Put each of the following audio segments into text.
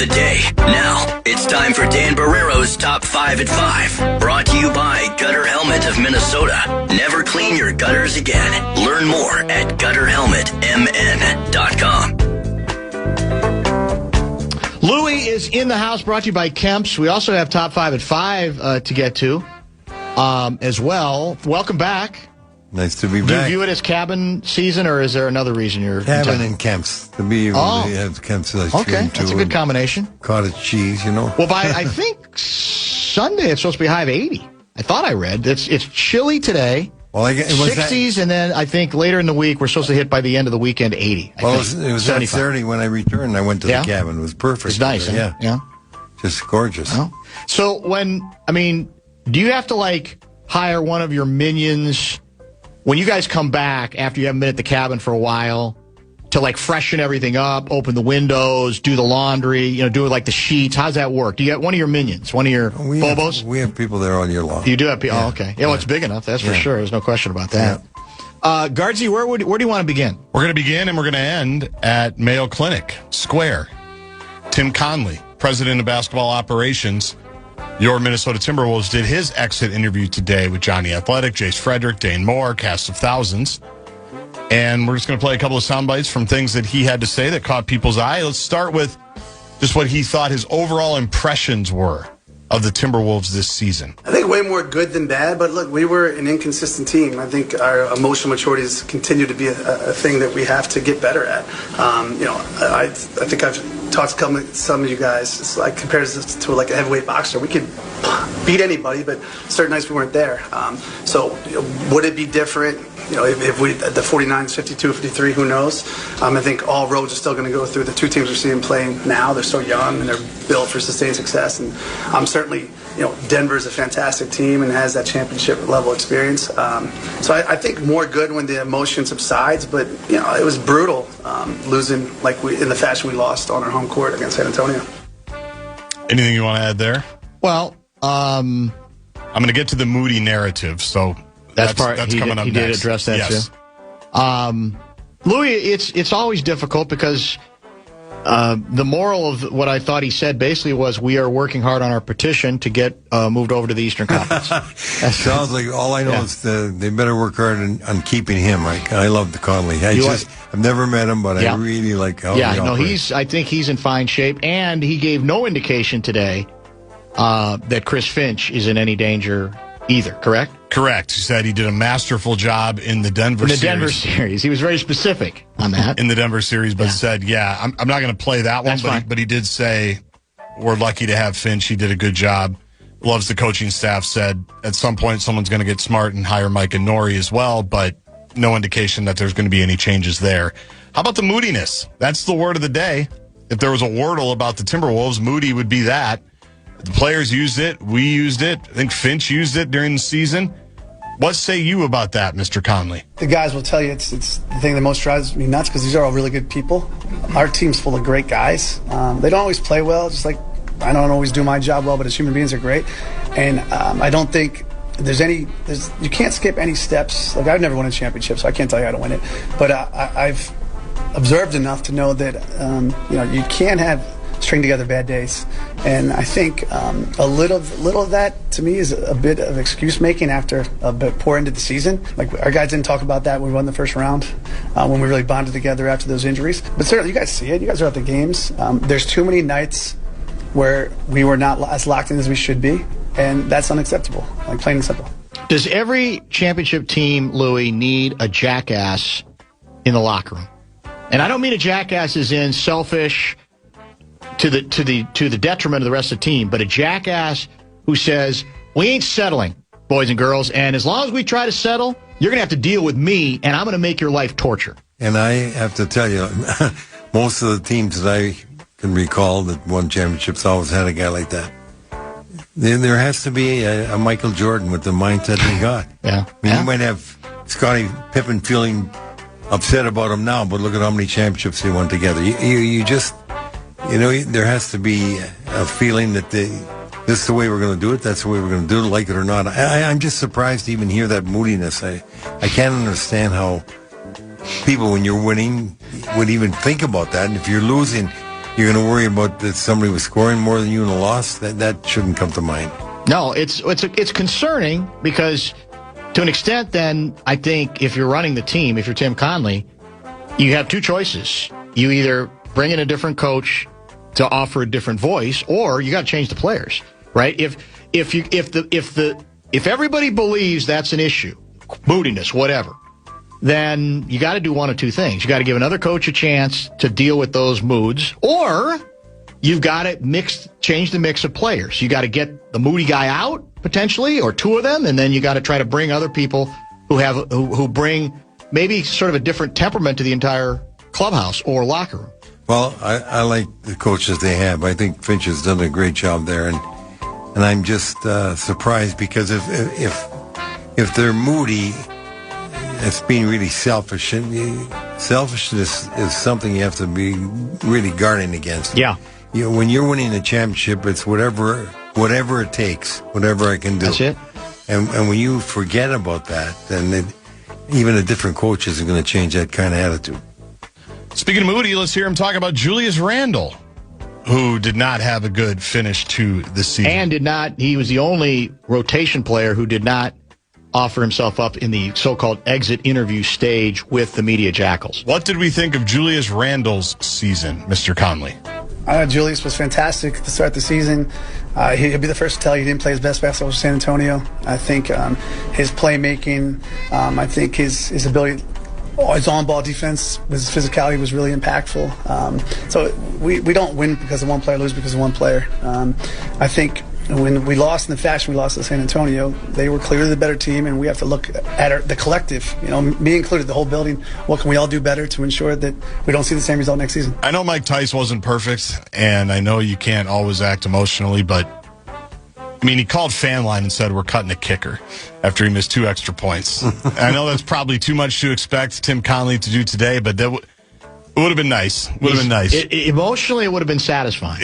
the day. Now, it's time for Dan Barrero's Top 5 at 5. Brought to you by Gutter Helmet of Minnesota. Never clean your gutters again. Learn more at gutterhelmetmn.com. Louie is in the house, brought to you by Kemp's. We also have Top 5 at 5 to get to as well. Welcome back. Nice to be back. Do you view it as cabin season, or is there another reason you're cabin and Kemp's? To be able to have Kemp's. Okay, that's a good combination. Cottage cheese, you know. Well, by I think Sunday it's supposed to be high of 80. I thought I read it's chilly today. Well, it was 60s, and then I think later in the week we're supposed to hit by the end of the weekend 80. Well, it was that Saturday when I returned. I went to the cabin. It was perfect. It's nice. Yeah. Just gorgeous. Well, so do you have to hire one of your minions when you guys come back after you haven't been at the cabin for a while to freshen everything up, open the windows, do the laundry, do the sheets? How's that work? Do you get one of your minions, one of your Bobos? We have people there all year long. You do have people? Yeah. Oh, okay. Yeah, well, it's big enough, that's for sure. There's no question about that. Yeah. Gaardsy, where do you want to begin? We're going to begin and we're going to end at Mayo Clinic Square. Tim Connelly, president of basketball operations, your Minnesota Timberwolves, did his exit interview today with Johnny Athletic, Jace Frederick, Dane Moore, cast of thousands. And we're just going to play a couple of sound bites from things that he had to say that caught people's eye. Let's start with just what he thought his overall impressions were of the Timberwolves this season. I think way more good than bad, but look, we were an inconsistent team. I think our emotional maturity has continued to be a thing that we have to get better at. I think I've talked to some of you guys. It's compared to a heavyweight boxer. We could beat anybody, but certain nights we weren't there. Would it be different? If we the 49s, 52, 53, who knows? I think all roads are still going to go through the two teams we're seeing playing now. They're so young and they're built for sustained success. And certainly, Denver's a fantastic team and has that championship level experience. So I think more good when the emotion subsides. But it was brutal losing in the fashion we lost on our home court against San Antonio. Anything you want to add there? Well, I'm going to get to the Moody narrative, so. That's coming up next. He did address that too. Louis, it's always difficult because the moral of what I thought he said basically was we are working hard on our petition to get moved over to the Eastern Conference. Sounds like all I know is they better work hard on keeping him. I love the Connelly. I've never met him, but I really like how he operates. I think he's in fine shape, and he gave no indication today that Chris Finch is in any danger either, correct? Correct. He said he did a masterful job in the Denver series. Denver series. He was very specific on that. In the Denver series, but said, I'm not going to play that one, but he did say, we're lucky to have Finch. He did a good job. Loves the coaching staff, said at some point someone's going to get smart and hire Mike and Nori as well, but no indication that there's going to be any changes there. How about the moodiness? That's the word of the day. If there was a wordle about the Timberwolves, moody would be that. The players used it. We used it. I think Finch used it during the season. What say you about that, Mr. Connelly? The guys will tell you it's the thing that most drives me nuts because these are all really good people. Our team's full of great guys. They don't always play well, just like I don't always do my job well, but as human beings, they're great. And I don't think you can't skip any steps. I've never won a championship, so I can't tell you how to win it. But I've observed enough to know that you can't have string together bad days, and I think a little of that to me is a bit of excuse making after a bit poor end of the season. Our guys didn't talk about that when we won the first round, when we really bonded together after those injuries. But certainly you guys see it. You guys are at the games. There's too many nights where we were not as locked in as we should be, and that's unacceptable. Plain and simple. Does every championship team, Louis, need a jackass in the locker room? And I don't mean a jackass as in selfish to the detriment of the rest of the team, but a jackass who says, we ain't settling, boys and girls, and as long as we try to settle, you're going to have to deal with me, and I'm going to make your life torture. And I have to tell you, most of the teams that I can recall that won championships always had a guy like that. There has to be a Michael Jordan with the mindset he got. You might have Scottie Pippen feeling upset about him now, but look at how many championships they won together. You just... there has to be a feeling that this is the way we're going to do it. That's the way we're going to do it, like it or not. I'm just surprised to even hear that moodiness. I can't understand how people, when you're winning, would even think about that. And if you're losing, you're going to worry about that somebody was scoring more than you in a loss. That shouldn't come to mind. No, it's concerning because to an extent, then I think if you're running the team, if you're Tim Connelly, you have two choices. You either bring in a different coach to offer a different voice, or you got to change the players, right? If everybody believes that's an issue, moodiness, whatever, then you got to do one of two things. You got to give another coach a chance to deal with those moods, or you've got to change the mix of players. You got to get the moody guy out potentially, or two of them, and then you got to try to bring other people who bring maybe sort of a different temperament to the entire clubhouse or locker room. Well, I like the coaches they have. I think Finch has done a great job there, and I'm just surprised because if they're moody, it's being really selfish. And selfishness is something you have to be really guarding against. Yeah. When you're winning a championship, it's whatever it takes, whatever I can do. That's it. And when you forget about that, then even a different coach isn't going to change that kind of attitude. Speaking of Moody, let's hear him talk about Julius Randle, who did not have a good finish to the season. And he was the only rotation player who did not offer himself up in the so-called exit interview stage with the Media Jackals. What did we think of Julius Randle's season, Mr. Conley? Julius was fantastic to start the season. He'll be the first to tell you he didn't play his best basketball with San Antonio. I think his playmaking, I think his ability, his on-ball defense, his physicality was really impactful. So we don't win because of one player, lose because of one player. I think when we lost in the fashion we lost to San Antonio, they were clearly the better team, and we have to look at the collective, me included, the whole building. What can we all do better to ensure that we don't see the same result next season? I know Mike Tice wasn't perfect, and I know you can't always act emotionally, but he called fan line and said we're cutting a kicker after he missed 2 extra points. I know that's probably too much to expect Tim Connelly to do today, but it would have been nice. Emotionally, it would have been satisfying.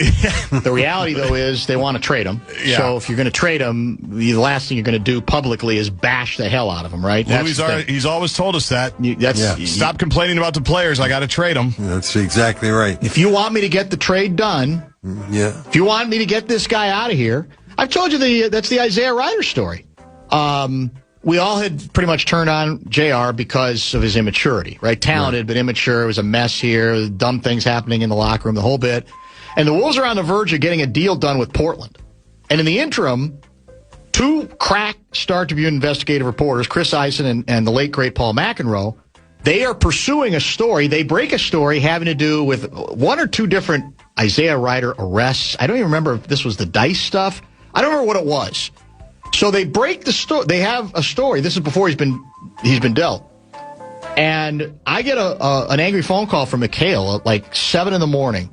The reality, though, is they want to trade him. Yeah. So if you're going to trade him, the last thing you're going to do publicly is bash the hell out of him, right? Well, he's always told us that. Stop complaining about the players. I got to trade them. That's exactly right. If you want me to get the trade done, if you want me to get this guy out of here, I've told you that's the Isaiah Ryder story. We all had pretty much turned on JR because of his immaturity, right? Talented, but immature. It was a mess here. Dumb things happening in the locker room, the whole bit. And the Wolves are on the verge of getting a deal done with Portland. And in the interim, 2 crack Star Tribune investigative reporters, Chris Eisen and the late, great Paul McEnroe, they are pursuing a story. They break a story having to do with 1 or 2 different Isaiah Ryder arrests. I don't even remember if this was the Dice stuff. I don't remember what it was. So they break the story. They have a story. This is before he's been dealt. And I get an angry phone call from McHale at like 7 a.m.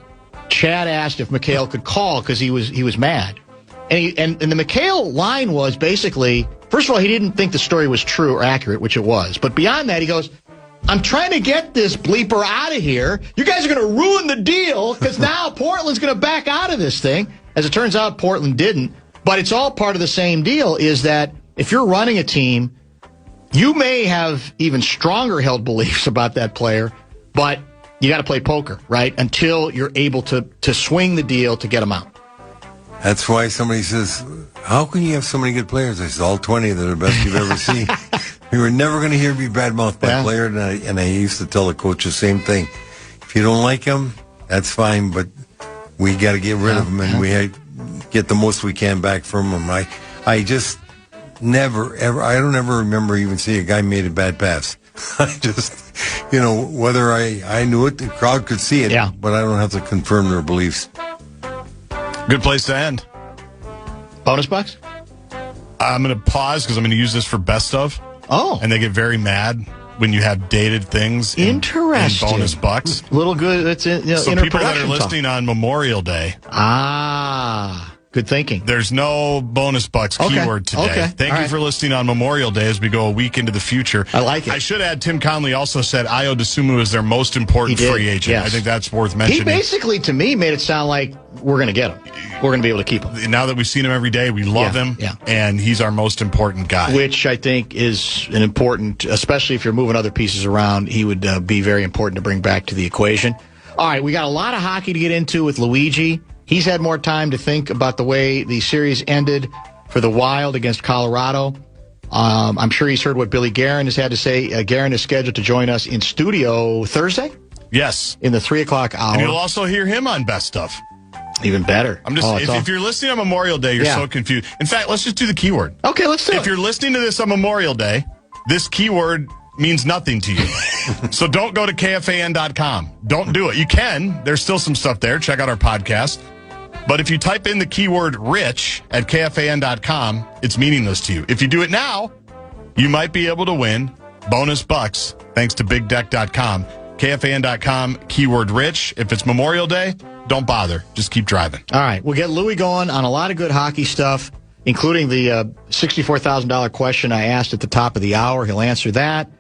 Chad asked if McHale could call because he was mad. And the McHale line was basically, first of all, he didn't think the story was true or accurate, which it was. But beyond that, he goes, I'm trying to get this bleeper out of here. You guys are going to ruin the deal because now Portland's going to back out of this thing. As it turns out, Portland didn't. But it's all part of the same deal, is that if you're running a team, you may have even stronger held beliefs about that player, but you got to play poker, right, until you're able to swing the deal to get them out. That's why somebody says, how can you have so many good players? I said, all 20 that are the best you've ever seen. You were never going to hear me badmouth by a player, and I used to tell the coach the same thing. If you don't like him, that's fine, but we got to get rid of him, and we get the most we can back from him. I just never, ever, I don't ever remember even seeing a guy made a bad pass. I just, whether I knew it, the crowd could see it, but I don't have to confirm their beliefs. Good place to end. Bonus bucks? I'm going to pause because I'm going to use this for best of. Oh. And they get very mad when you have dated things in bonus bucks. Little good. It's so people that are listening on Memorial Day. Good thinking. There's no bonus bucks keyword today. Okay. Thank you for listening on Memorial Day as we go a week into the future. I like it. I should add, Tim Connelly also said Ayo Dosunmu is their most important free agent. Yes. I think that's worth mentioning. He basically, to me, made it sound like we're going to get him. We're going to be able to keep him. Now that we've seen him every day, we love him, and he's our most important guy. Which I think is an important, especially if you're moving other pieces around, he would be very important to bring back to the equation. All right, we got a lot of hockey to get into with Luigi. He's had more time to think about the way the series ended for the Wild against Colorado. I'm sure he's heard what Billy Guerin has had to say. Guerin is scheduled to join us in studio Thursday. Yes. In the 3 o'clock hour. And you'll also hear him on Best Stuff. Even better. I'm just if you're listening on Memorial Day, you're so confused. In fact, let's just do the keyword. Okay, let's do it. If you're listening to this on Memorial Day, this keyword means nothing to you. So don't go to KFAN.com. Don't do it. You can. There's still some stuff there. Check out our podcast. But if you type in the keyword rich at KFAN.com, it's meaningless to you. If you do it now, you might be able to win bonus bucks thanks to BigDeck.com. KFAN.com, keyword rich. If it's Memorial Day, don't bother. Just keep driving. All right. We'll get Louie going on a lot of good hockey stuff, including the $64,000 question I asked at the top of the hour. He'll answer that.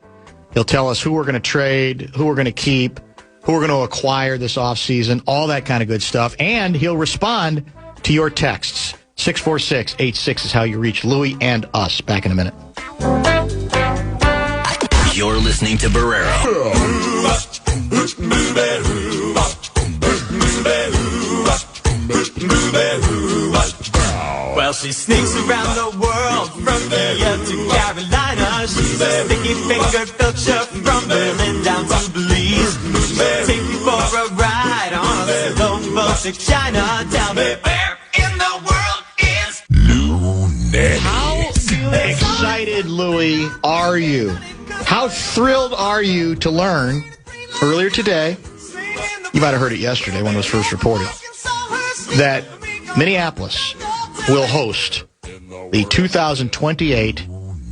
He'll tell us who we're going to trade, who we're going to keep, who we're going to acquire this offseason, all that kind of good stuff. And he'll respond to your texts. 646-86 is how you reach Louie and us. Back in a minute. You're listening to Barrero. Well, she sneaks around the world from India to Carolina. She's a sticky-fingered filcher from Berlin down to Belize. She'll take you for a ride on a slow boat to China. Tell me, where in the world is Nanne? How excited, Louie, are you? How thrilled are you to learn earlier today, you might have heard it yesterday when it was first reported, that Minneapolis will host the 2028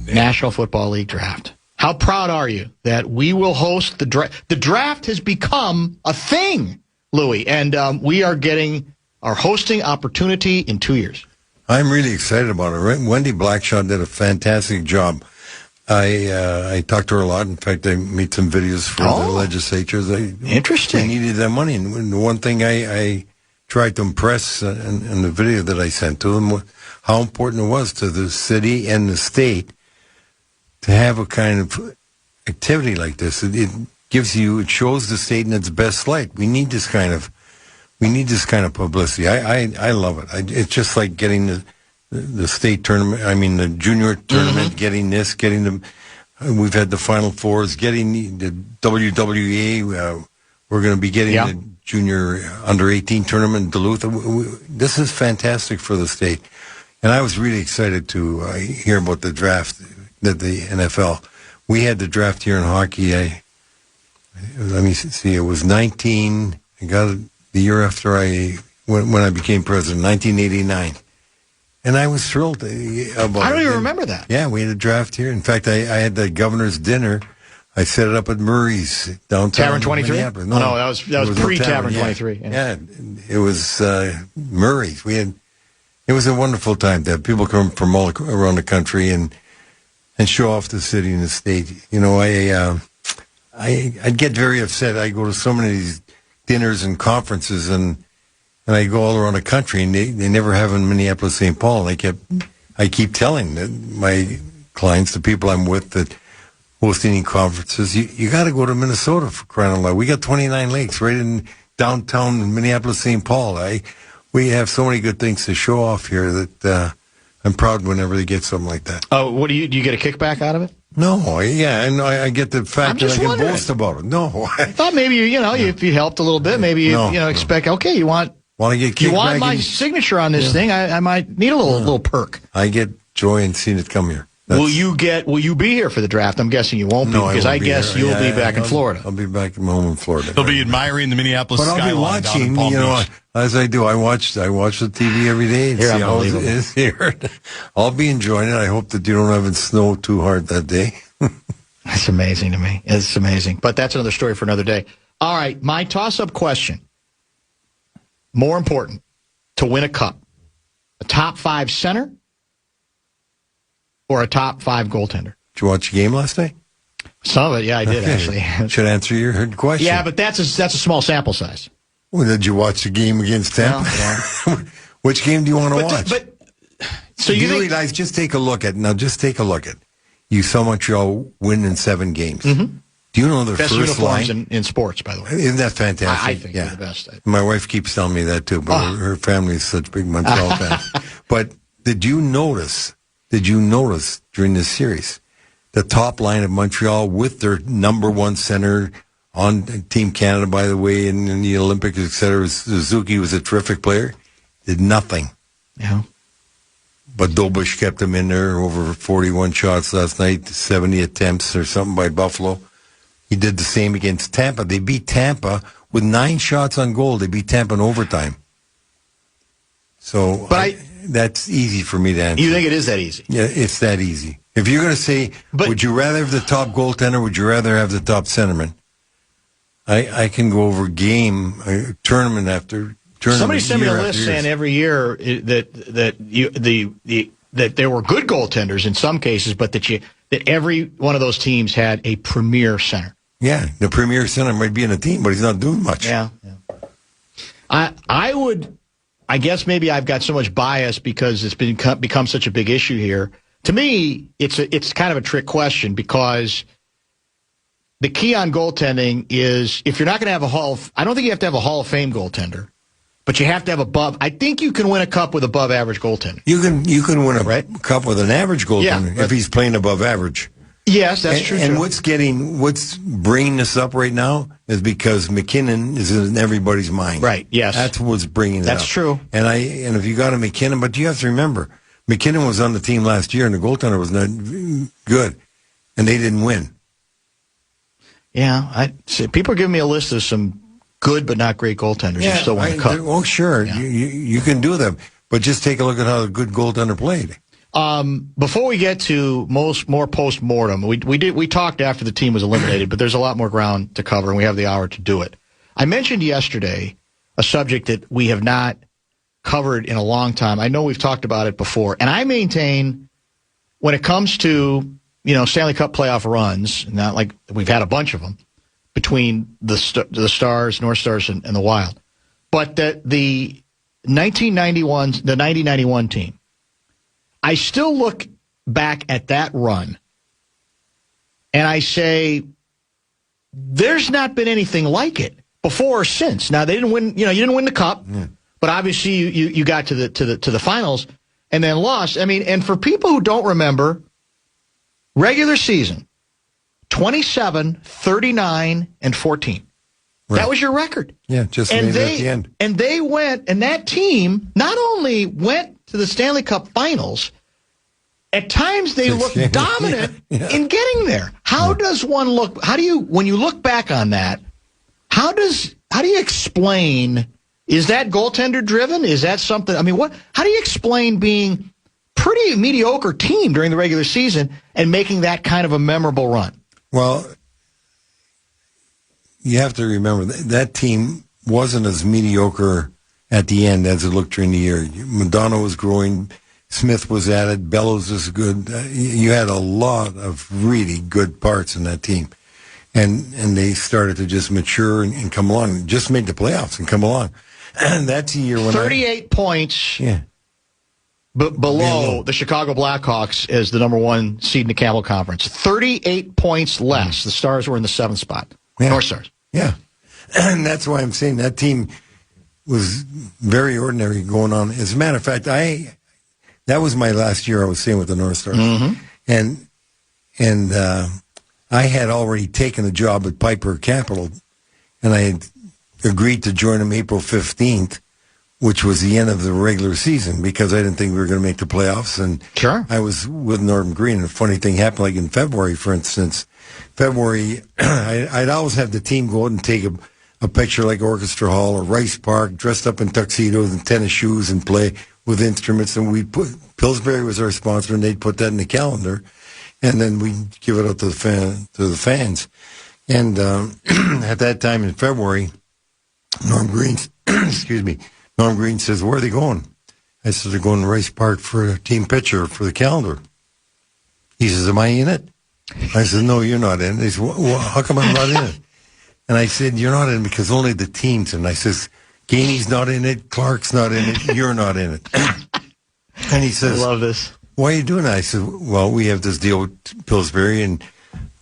National Football League draft. How proud are you that we will host the draft? The draft has become a thing, Louie, and we are getting our hosting opportunity in 2 years. I'm really excited about it. Wendy Blackshaw did a fantastic job. I talked to her a lot. In fact, I made some videos for the legislatures. Interesting. They needed that money. And the one thing I tried to impress in the video that I sent to them, how important it was to the city and the state to have a kind of activity like this. It shows the state in its best light. We need this kind of publicity. I love it. It's just like getting the state tournament, the junior tournament, we've had the Final Fours, getting the WWA, we're going to be getting the junior under-18 tournament in Duluth. This is fantastic for the state. And I was really excited to hear about the draft, the NFL. We had the draft here in hockey. Let me see, it was 19, I got it the year after when I became president, 1989. And I was thrilled about it. I don't even remember that. Yeah, we had a draft here. In fact, I had the governor's dinner. I set it up at Murray's downtown. Tavern 23? No, that was pre-Tavern 23. Yeah, it was Murray's. It was a wonderful time to have people come from all around the country and show off the city and the state. I'd get very upset. I go to so many of these dinners and conferences and I go all around the country, and they never have in Minneapolis, St. Paul. And I keep telling my clients, the people I'm with that hosting conferences, you got to go to Minnesota for crying out loud. We got 29 lakes right in downtown Minneapolis, St. Paul. We have so many good things to show off here that I'm proud whenever they get something like that. Oh, what do you get a kickback out of it? No, and I get the fact that I can boast about it. No, I thought maybe if you helped a little bit, maybe expect you want to get kickback. You want my signature on this thing? I might need a little perk. I get joy in seeing it come here. Will you be here for the draft? I'm guessing you won't be, because I guess you'll be back in Florida. I'll be back home in Florida. He'll be admiring the Minneapolis skyline. But I'll be watching, as I do. I watch the TV every day and see how it is here. I'll be enjoying it. I hope that you don't have it snow too hard that day. That's amazing to me. It's amazing. But that's another story for another day. All right, my toss-up question. More important, to win a cup, a top 5 center or a top 5 goaltender? Did you watch the game last night? Some of it, yeah, I did, actually. Should answer your question. Yeah, but that's a small sample size. Well, did you watch the game against Tampa? No. Which game do you want to watch? So you realize, just take a look at You saw Montreal win in 7 games. Mm-hmm. Do you know their best first uniforms line? in sports, by the way. Isn't that fantastic? I think they're the best. My wife keeps telling me that too, but her family is such big Montreal fans. But did you notice during this series, the top line of Montreal with their number one center on Team Canada, by the way, in the Olympics, etc. Suzuki was a terrific player, did nothing. Yeah. But Dobush kept him in there, over 41 shots last night, 70 attempts or something by Buffalo. He did the same against Tampa. They beat Tampa with 9 shots on goal. They beat Tampa in overtime. So that's easy for me to answer. You think it is that easy? Yeah, it's that easy. If you're going to say, would you rather have the top goaltender, would you rather have the top centerman? I can go over tournament after tournament. Somebody sent me a list saying every year that there were good goaltenders in some cases, but that every one of those teams had a premier center. Yeah, the premier center might be in a team, but he's not doing much. Yeah. I guess maybe I've got so much bias because it's become such a big issue here. To me, it's kind of a trick question because the key on goaltending is if you're not going to have I don't think you have to have a Hall of Fame goaltender, but you have to have I think you can win a cup with above average goaltending. You can win a cup with an average goaltender if he's playing above average. Yes, that's true. And what's bringing this up right now is because McKinnon is in everybody's mind. Right. Yes, that's what's bringing it up. That's true. And if you got a McKinnon, but you have to remember, McKinnon was on the team last year, and the goaltender was not good, and they didn't win. Yeah, people are giving me a list of some good but not great goaltenders who still won the cup. Oh, sure, yeah. You can do them, but just take a look at how a good goaltender played. Before we get to more post-mortem, we talked after the team was eliminated, but there's a lot more ground to cover, and we have the hour to do it. I mentioned yesterday a subject that we have not covered in a long time. I know we've talked about it before, and I maintain when it comes to Stanley Cup playoff runs, not like we've had a bunch of them between the Stars, North Stars, and the Wild, but the 1991 team. I still look back at that run, and I say, there's not been anything like it before or since. Now they didn't win. You didn't win the cup, but obviously you got to the finals and then lost. I mean, and for people who don't remember, regular season, 27, 39, and 14. Right. That was your record. Yeah, just made it at the end. And they went, and that team not only went to the Stanley Cup Finals, at times they looked dominant in getting there. How does one look? When you look back on that, how do you explain? Is that goaltender driven? Is that something? I mean, how do you explain being pretty mediocre team during the regular season and making that kind of a memorable run? Well, you have to remember that team wasn't as mediocre at the end as it looked during the year. Madonna was growing, Smith was at it, Bellows was good. You had a lot of really good parts in that team. And they started to just mature and come along. Just made the playoffs and come along. And that's a year when 38 points below the Chicago Blackhawks as the number one seed in the Camel Conference. 38 points less. The Stars were in the 7th spot. North Stars. Yeah. And that's why I'm saying that team was very ordinary going on. As a matter of fact, that was my last year I was staying with the North Stars. Mm-hmm. And I had already taken a job at Piper Capital, and I had agreed to join them April 15th, which was the end of the regular season, because I didn't think we were going to make the playoffs. And I was with Norton Green. A funny thing happened, like in February, for instance. I'd always have the team go out and take a picture like Orchestra Hall or Rice Park, dressed up in tuxedos and tennis shoes and play with instruments. And Pillsbury was our sponsor, and they'd put that in the calendar. And then we'd give it out to the fans. And at that time in February, Norm Green says, "Where are they going?" I said, "They're going to Rice Park for a team picture for the calendar." He says, "Am I in it?" I said, "No, you're not in it." He said, well, "How come I'm not in it?" And I said, "You're not in it because only the team's in it." I says, "Gainey's not in it, Clark's not in it, you're not in it." And he says, I love this. "Why are you doing that?" I said, "Well, we have this deal with Pillsbury, and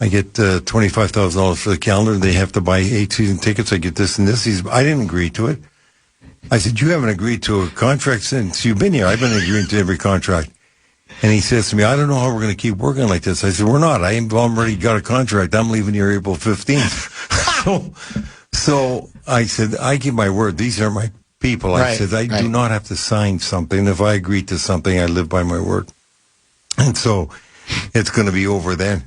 I get $25,000 for the calendar. They have to buy 8 season tickets. I get this and this. I didn't agree to it. I said, you haven't agreed to a contract since you've been here. I've been agreeing to every contract. And he says to me, I don't know how we're going to keep working like this. I said, we're not. I've already got a contract. I'm leaving here April 15th. So I said, I give my word. These are my people. I said, I do not have to sign something. If I agree to something, I live by my word. And so it's going to be over then.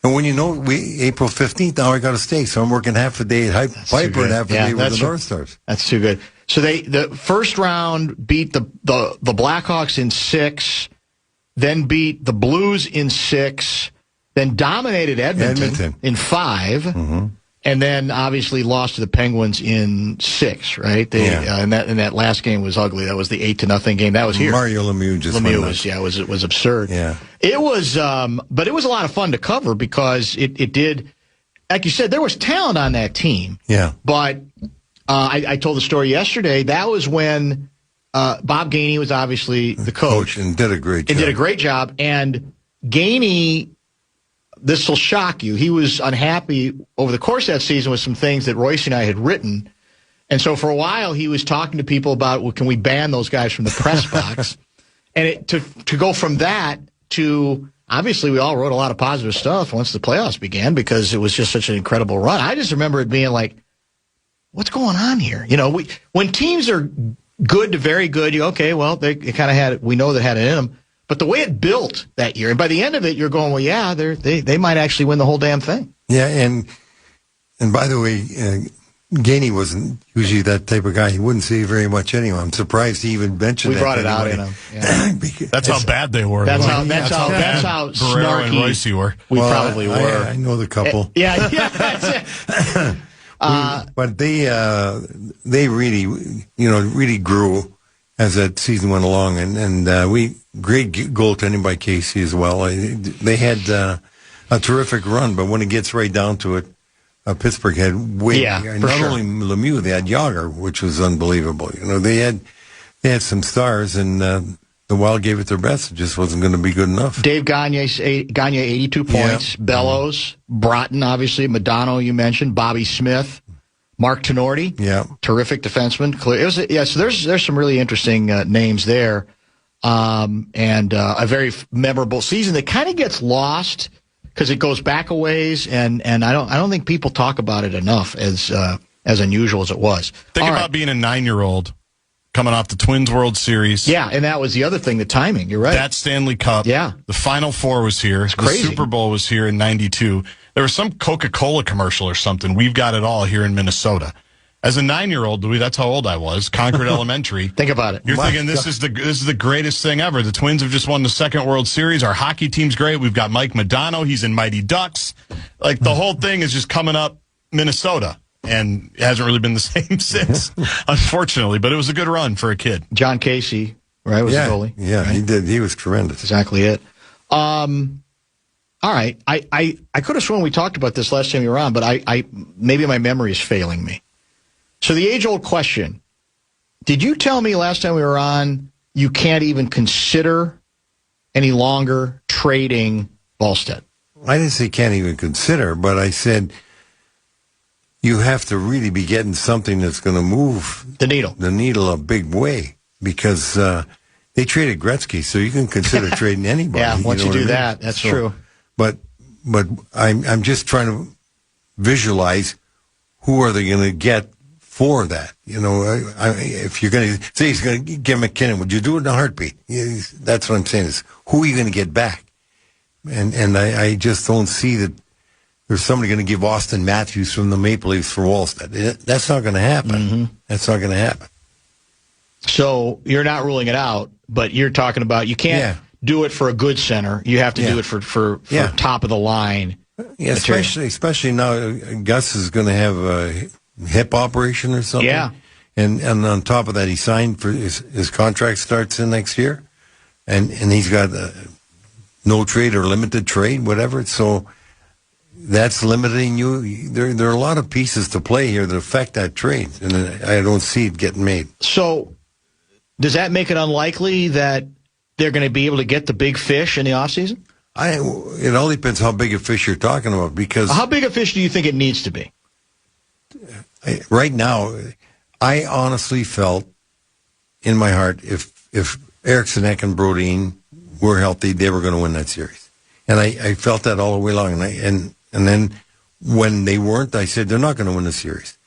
And when you know, April 15th, now I got to stay. So I'm working half a day at Piper and half a day with the North Stars. That's too good. So the first round beat the Blackhawks in 6, then beat the Blues in 6, then dominated Edmonton. In 5, mm-hmm. and then obviously lost to the Penguins in 6. Right? And that last game was ugly. That was the 8-0 game. That was here. Mario Lemieux was absurd. Yeah, it was. But it was a lot of fun to cover because it did. Like you said, there was talent on that team. Yeah, but. I told the story yesterday. That was when Bob Gainey was obviously the coach. And did a great job. And Gainey, this will shock you, he was unhappy over the course of that season with some things that Royce and I had written. And so for a while he was talking to people about, well, can we ban those guys from the press box? And to go from that to, obviously we all wrote a lot of positive stuff once the playoffs began because it was just such an incredible run. I just remember it being like, what's going on here? You know, when teams are good to very good, they kind of had it. We know they had it in them. But the way it built that year, and by the end of it, you're going, well, yeah, they might actually win the whole damn thing. Yeah, and by the way, Gainey wasn't usually that type of guy. He wouldn't say very much anyway. I'm surprised he even mentioned that. We brought it out in him. Yeah. That's how bad they were. That's how snarky and Royce were. We probably were. I know the couple. Yeah, that's it. But they really grew as that season went along, and great goaltending by Casey as well. They had a terrific run, but when it gets right down to it, Pittsburgh had only Lemieux, they had Yager, which was unbelievable. You know, they had some stars, and the Wild gave it their best. It just wasn't going to be good enough. Dave Gagne, 82 points. Yeah. Bellows, Broughton, obviously. Madonna, you mentioned. Bobby Smith. Mark Tenorti. Yeah. Terrific defenseman. So there's some really interesting names there. And a very memorable season that kind of gets lost because it goes back a ways, and I don't think people talk about it enough as unusual as it was. Think about being a 9-year-old. Coming off the Twins World Series. Yeah, and that was the other thing, the timing. You're right. That Stanley Cup. Yeah. The Final Four was here. It's crazy. The Super Bowl was here in 92. There was some Coca-Cola commercial or something. We've got it all here in Minnesota. As a 9-year-old, Louis, that's how old I was. Concord Elementary. Think about it. You're thinking this is the greatest thing ever. The Twins have just won the second World Series. Our hockey team's great. We've got Mike Modano. He's in Mighty Ducks. Like the whole thing is just coming up Minnesota. And it hasn't really been the same since, unfortunately. But it was a good run for a kid. John Casey, right, was the goalie. Yeah, right? He did. He was tremendous. Exactly it. All right. I could have sworn we talked about this last time you were on, but I maybe my memory is failing me. So the age-old question, did you tell me last time we were on you can't even consider any longer trading Wallstedt? I didn't say can't even consider, but I said you have to really be getting something that's going to move the needle a big way, because they traded Gretzky, so you can consider trading anybody. Yeah, once you do that, that's true. But I'm just trying to visualize who are they going to get for that. You know, if you're going to say he's going to get McKinnon, would you do it in a heartbeat? Yeah, that's what I'm saying is who are you going to get back? And I just don't see that there's somebody going to give Austin Matthews from the Maple Leafs for Wallstedt. That's not going to happen. Mm-hmm. That's not going to happen. So you're not ruling it out, but you're talking about you can't do it for a good center. You have to do it for top of the line. Yeah, especially now Gus is going to have a hip operation or something. Yeah. And on top of that, he signed for his contract starts in next year. And he's got no trade or limited trade, whatever. So that's limiting you. There are a lot of pieces to play here that affect that trade, and I don't see it getting made. So does that make it unlikely that they're going to be able to get the big fish in the offseason? It all depends how big a fish you're talking about, because how big a fish do you think it needs to be? Right now, I honestly felt in my heart if Eriksson Ek and Brodin were healthy, they were going to win that series, and I felt that all the way along. And then when they weren't, I said they're not going to win the series,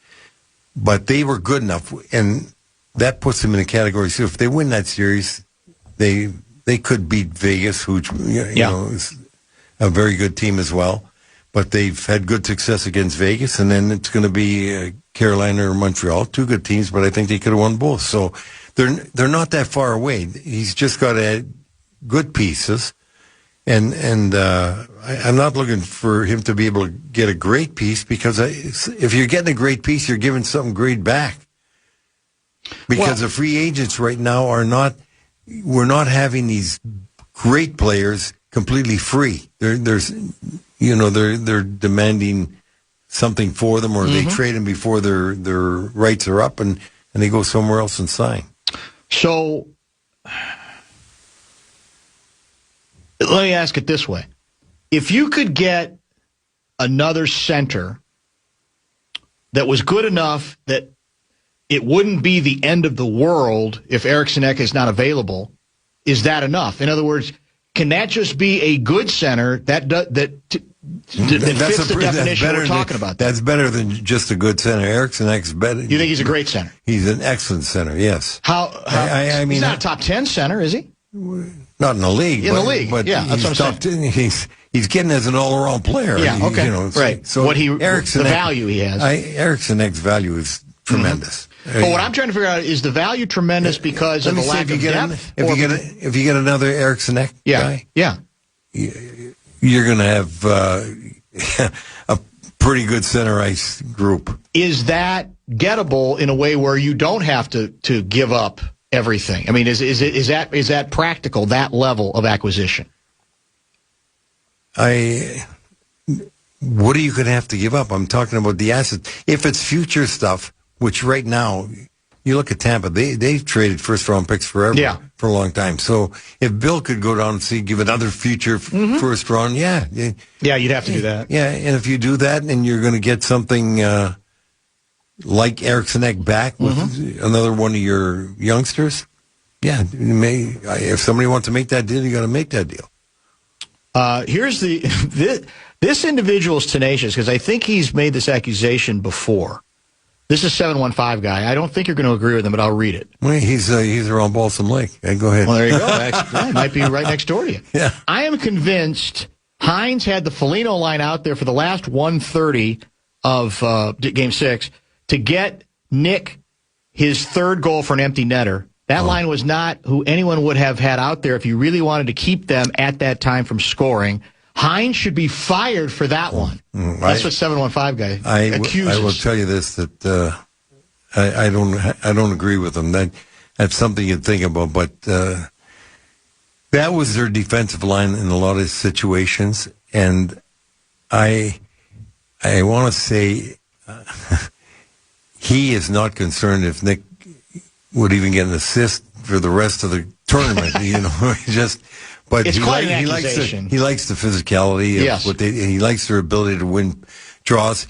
but they were good enough, and that puts them in a category. So if they win that series, they could beat Vegas, who you know is a very good team as well. But they've had good success against Vegas, and then it's going to be Carolina or Montreal, two good teams. But I think they could have won both. So they're not that far away. He's just got to add good pieces, and I'm not looking for him to be able to get a great piece, because if you're getting a great piece, you're giving something great back. Because the free agents right now we're not having these great players completely free. They're demanding something for them, or they trade them before their rights are up, and they go somewhere else and sign. So let me ask it this way. If you could get another center that was good enough that it wouldn't be the end of the world if Eriksson Ek is not available, is that enough? In other words, can that just be a good center that fits the definition we're talking about? That's better than just a good center. Eriksson Ek's better. You think he's a great center? He's an excellent center, yes. I mean, he's not a top 10 center, is he? Not in the league. In the league, but yeah, that's what I'm saying. He's getting as an all-around player. Yeah, okay, right. So the value he has. Eriksson Ek's value is tremendous. But what I'm trying to figure out is the value tremendous because of the lack of depth? If you get another Eriksson Ek guy, you're going to have a pretty good center ice group. Is that gettable in a way where you don't have to give up everything? I mean, is that practical, that level of acquisition? What are you going to have to give up? I'm talking about the assets. If it's future stuff, which right now, you look at Tampa, they've traded first-round picks forever, for a long time. So if Bill could go down and give another future first round, you'd have to do that. Yeah, and if you do that, and you're going to get something like Eriksson Ek back with another one of your youngsters, if somebody wants to make that deal, you got to make that deal. Here's this individual is tenacious, because I think he's made this accusation before. This is 715 guy. I don't think you're going to agree with him, but I'll read it. Well, he's around Balsam Lake. Go ahead. Well, there you go. Actually, might be right next door to you. Yeah. I am convinced Hines had the Foligno line out there for the last 1:30 of Game 6 to get Nick his third goal for an empty netter. That line was not who anyone would have had out there if you really wanted to keep them at that time from scoring. Hines should be fired for that one. That's what 715 guy accuses. I will tell you this, that I don't agree with him. That's something you'd think about, but that was their defensive line in a lot of situations, and I want to say he is not concerned if Nick would even get an assist for the rest of the tournament. But it's quite an accusation. He likes the physicality of what he likes their ability to win draws.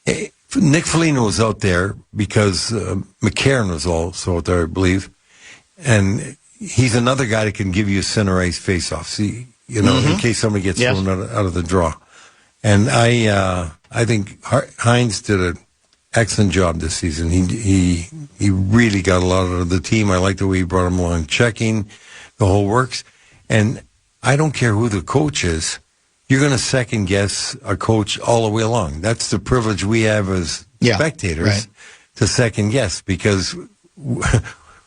Nick Foligno was out there because McCarron was also out there, I believe, and he's another guy that can give you center ice faceoffs. In case somebody gets thrown out of the draw. And I think Hines did an excellent job this season. He really got a lot out of the team. I like the way he brought him along, checking the whole works. And I don't care who the coach is, you're going to second guess a coach all the way along. That's the privilege we have as spectators to second guess, because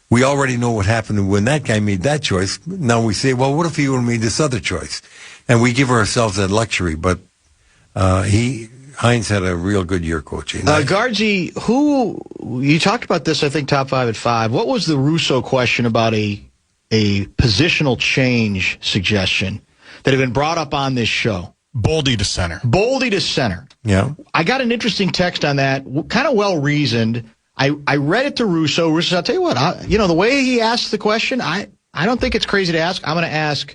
we already know what happened when that guy made that choice. Now we say, well, what if he would have made this other choice? And we give ourselves that luxury. But Hines had a real good year coaching. Gaardsy, you talked about this, I think, top 5 at 5. What was the Russo question about a positional change suggestion that had been brought up on this show? Boldy to center. Boldy to center. Yeah. I got an interesting text on that, kind of well-reasoned. I read it to Russo. Russo, I'll tell you what, the way he asked the question, I don't think it's crazy to ask. I'm going to ask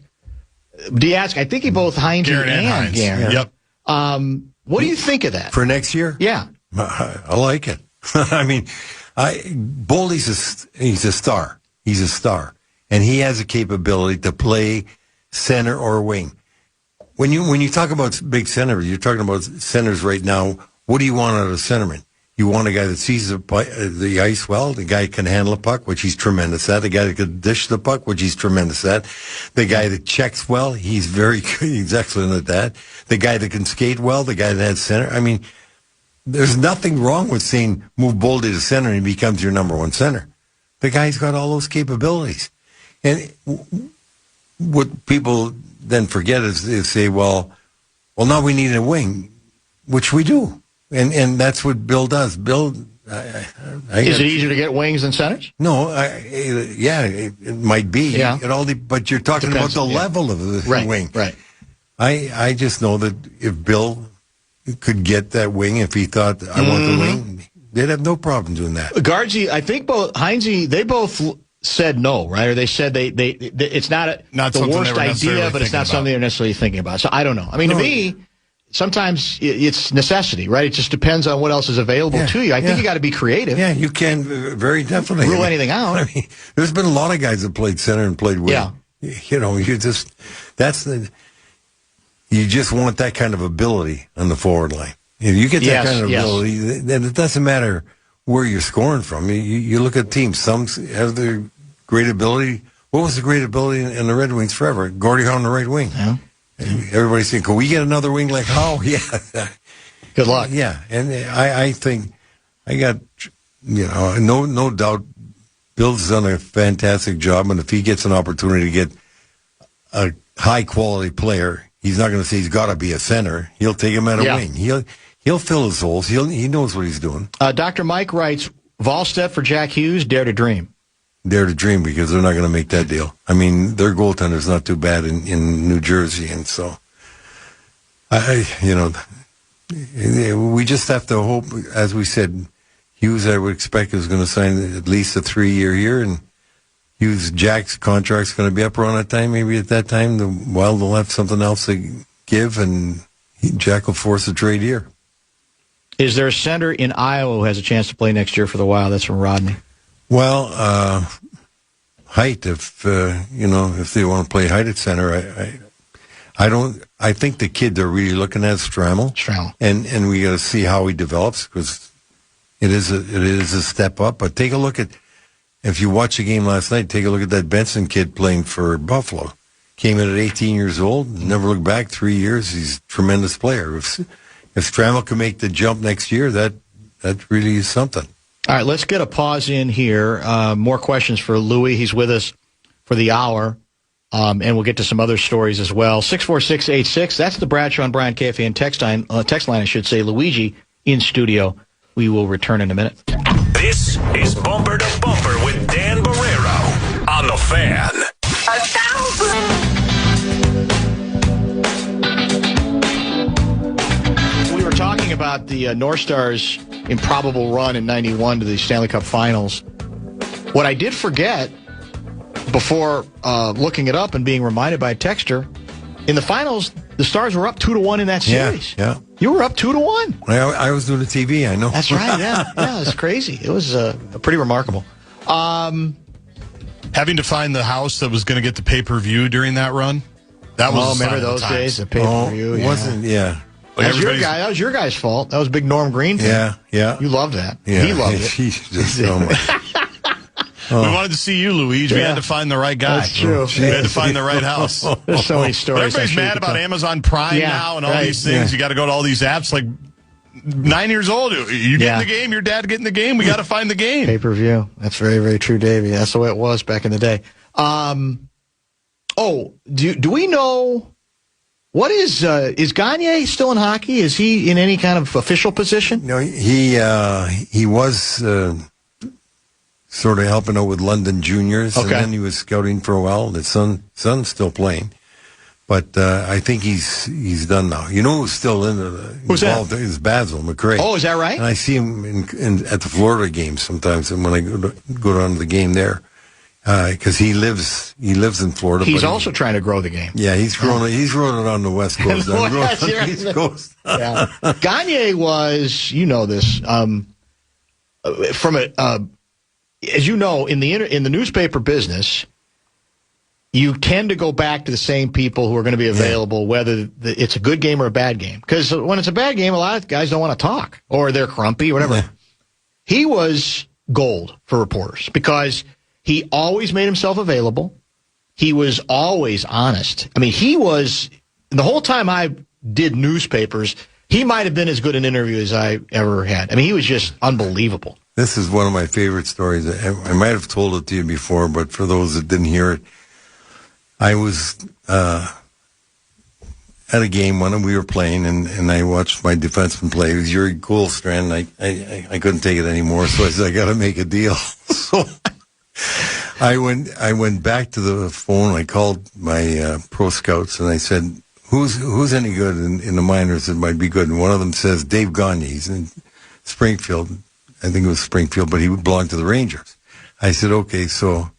Diaz, I think he both Heinze and Guerin. Yep. What do you think of that? For next year? Yeah. I like it. I mean, Boldy's he's a star. He's a star. And he has a capability to play center or wing. When you talk about big centers, you're talking about centers right now. What do you want out of a centerman? You want a guy that sees the ice well, the guy can handle a puck, which he's tremendous at, the guy that can dish the puck, which he's tremendous at, the guy that checks well, he's very good, he's excellent at that, the guy that can skate well, the guy that has center. I mean, there's nothing wrong with saying move Boldy to center and he becomes your number one center. The guy's got all those capabilities. And what people then forget is they say, well, now we need a wing, which we do. And that's what Bill does. Bill, is it easier to get wings than centers? No, it might be. Yeah. But you're talking about the level of the wing. Right. I just know that if Bill could get that wing, if he thought, I want the wing, they'd have no problem doing that. Gaardsy, I think Heinze, they both said no, right? Or they said it's not the worst idea, but it's not something they're necessarily thinking about. So I don't know. I mean, to me, sometimes it's necessity, right? It just depends on what else is available to you. I think you got to be creative. Yeah, you can very definitely rule anything out. I mean, there's been a lot of guys that played center and played wing. Yeah. You just want that kind of ability on the forward line. If you get that kind of ability, then it doesn't matter where you're scoring from. You look at teams. Some have the great ability. What was the great ability in the Red Wings forever? Gaardsy on the right wing. Yeah. Everybody's saying, can we get another wing like Howe? Yeah. Good luck. Yeah. And I think I got, no doubt Bill's done a fantastic job. And if he gets an opportunity to get a high quality player, he's not going to say he's got to be a center. He'll take him at a wing. He'll fill his holes. He knows what he's doing. Dr. Mike writes, Wallstedt for Jack Hughes, dare to dream. Dare to dream, because they're not going to make that deal. I mean, their goaltender's not too bad in New Jersey, and so we just have to hope. As we said, Hughes, I would expect, is going to sign at least a 3-year here, and Jack's contract's going to be up around that time. Maybe at that time, the Wild will have something else to give, and Jack will force a trade here. Is there a center in Iowa who has a chance to play next year for the Wild? That's from Rodney. Well, height. If they want to play height at center, I think the kid they're really looking at is Strammel. And we got to see how he develops, because it is a step up. But take a look at, if you watch the game last night, take a look at that Benson kid playing for Buffalo. Came in at 18 years old, never looked back. 3 years, he's a tremendous player. If Strammel can make the jump next year, that really is something. All right, let's get a pause in here. More questions for Louis. He's with us for the hour, and we'll get to some other stories as well. 64686, that's the Bradshaw and Bryant KFAN text line, I should say. Luigi in studio. We will return in a minute. This is Bumper to Bumper with Dan Barreiro on The Fan. 1,000! We were talking about the North Stars' improbable run in 91 to the Stanley Cup Finals. What I did forget before looking it up and being reminded by a texter, in the finals, the Stars were up 2-1 in that series. Yeah. You were up 2-1. I was doing the TV, I know. That's right, yeah. Yeah, it's crazy. It was pretty remarkable. Having to find the house that was going to get the pay-per-view during that run, that was remember those days, the pay-per-view? That was your guy's fault. That was big Norm Green thing. Yeah. You loved that. Yeah. He loved it. He's just so much. We wanted to see you, Luigi. We had to find the right guy. That's true. We had to find the right house. There's so many stories. Everybody's mad about Amazon Prime now and all these things. You got to go to all these apps. Like 9 years old, you get in the game, your dad get in the game. We got to find the game. Pay-per-view. That's very, very true, Davey. That's the way it was back in the day. Do we know what is Gagne still in hockey? Is he in any kind of official position? No, he was sort of helping out with London Juniors, and then he was scouting for a while. His son's still playing, but I think he's done now. You know who's still involved is Basil McRae. Oh, is that right? And I see him at the Florida games sometimes, and when I go down to the game there, because he lives in Florida. He's also trying to grow the game. Yeah, he's grown it on the West Coast. On the East Coast. Yeah. Gagne was, you know this, from as you know, in the newspaper business, you tend to go back to the same people who are going to be available, whether it's a good game or a bad game. Because when it's a bad game, a lot of guys don't want to talk, or they're grumpy, or whatever. Yeah. He was gold for reporters because he always made himself available. He was always honest. I mean, he was, the whole time I did newspapers, he might have been as good an interview as I ever had. I mean, he was just unbelievable. This is one of my favorite stories. I might have told it to you before, but for those that didn't hear it, I was at a game when we were playing, and I watched my defenseman play. It was Yuri Goldstrand. I couldn't take it anymore, so I said, I got to make a deal. So I went back to the phone. I called my pro scouts, and I said, who's any good in the minors that might be good? And one of them says Dave Gagne. He's in Springfield. I think it was Springfield, but he belonged to the Rangers. I said, okay, so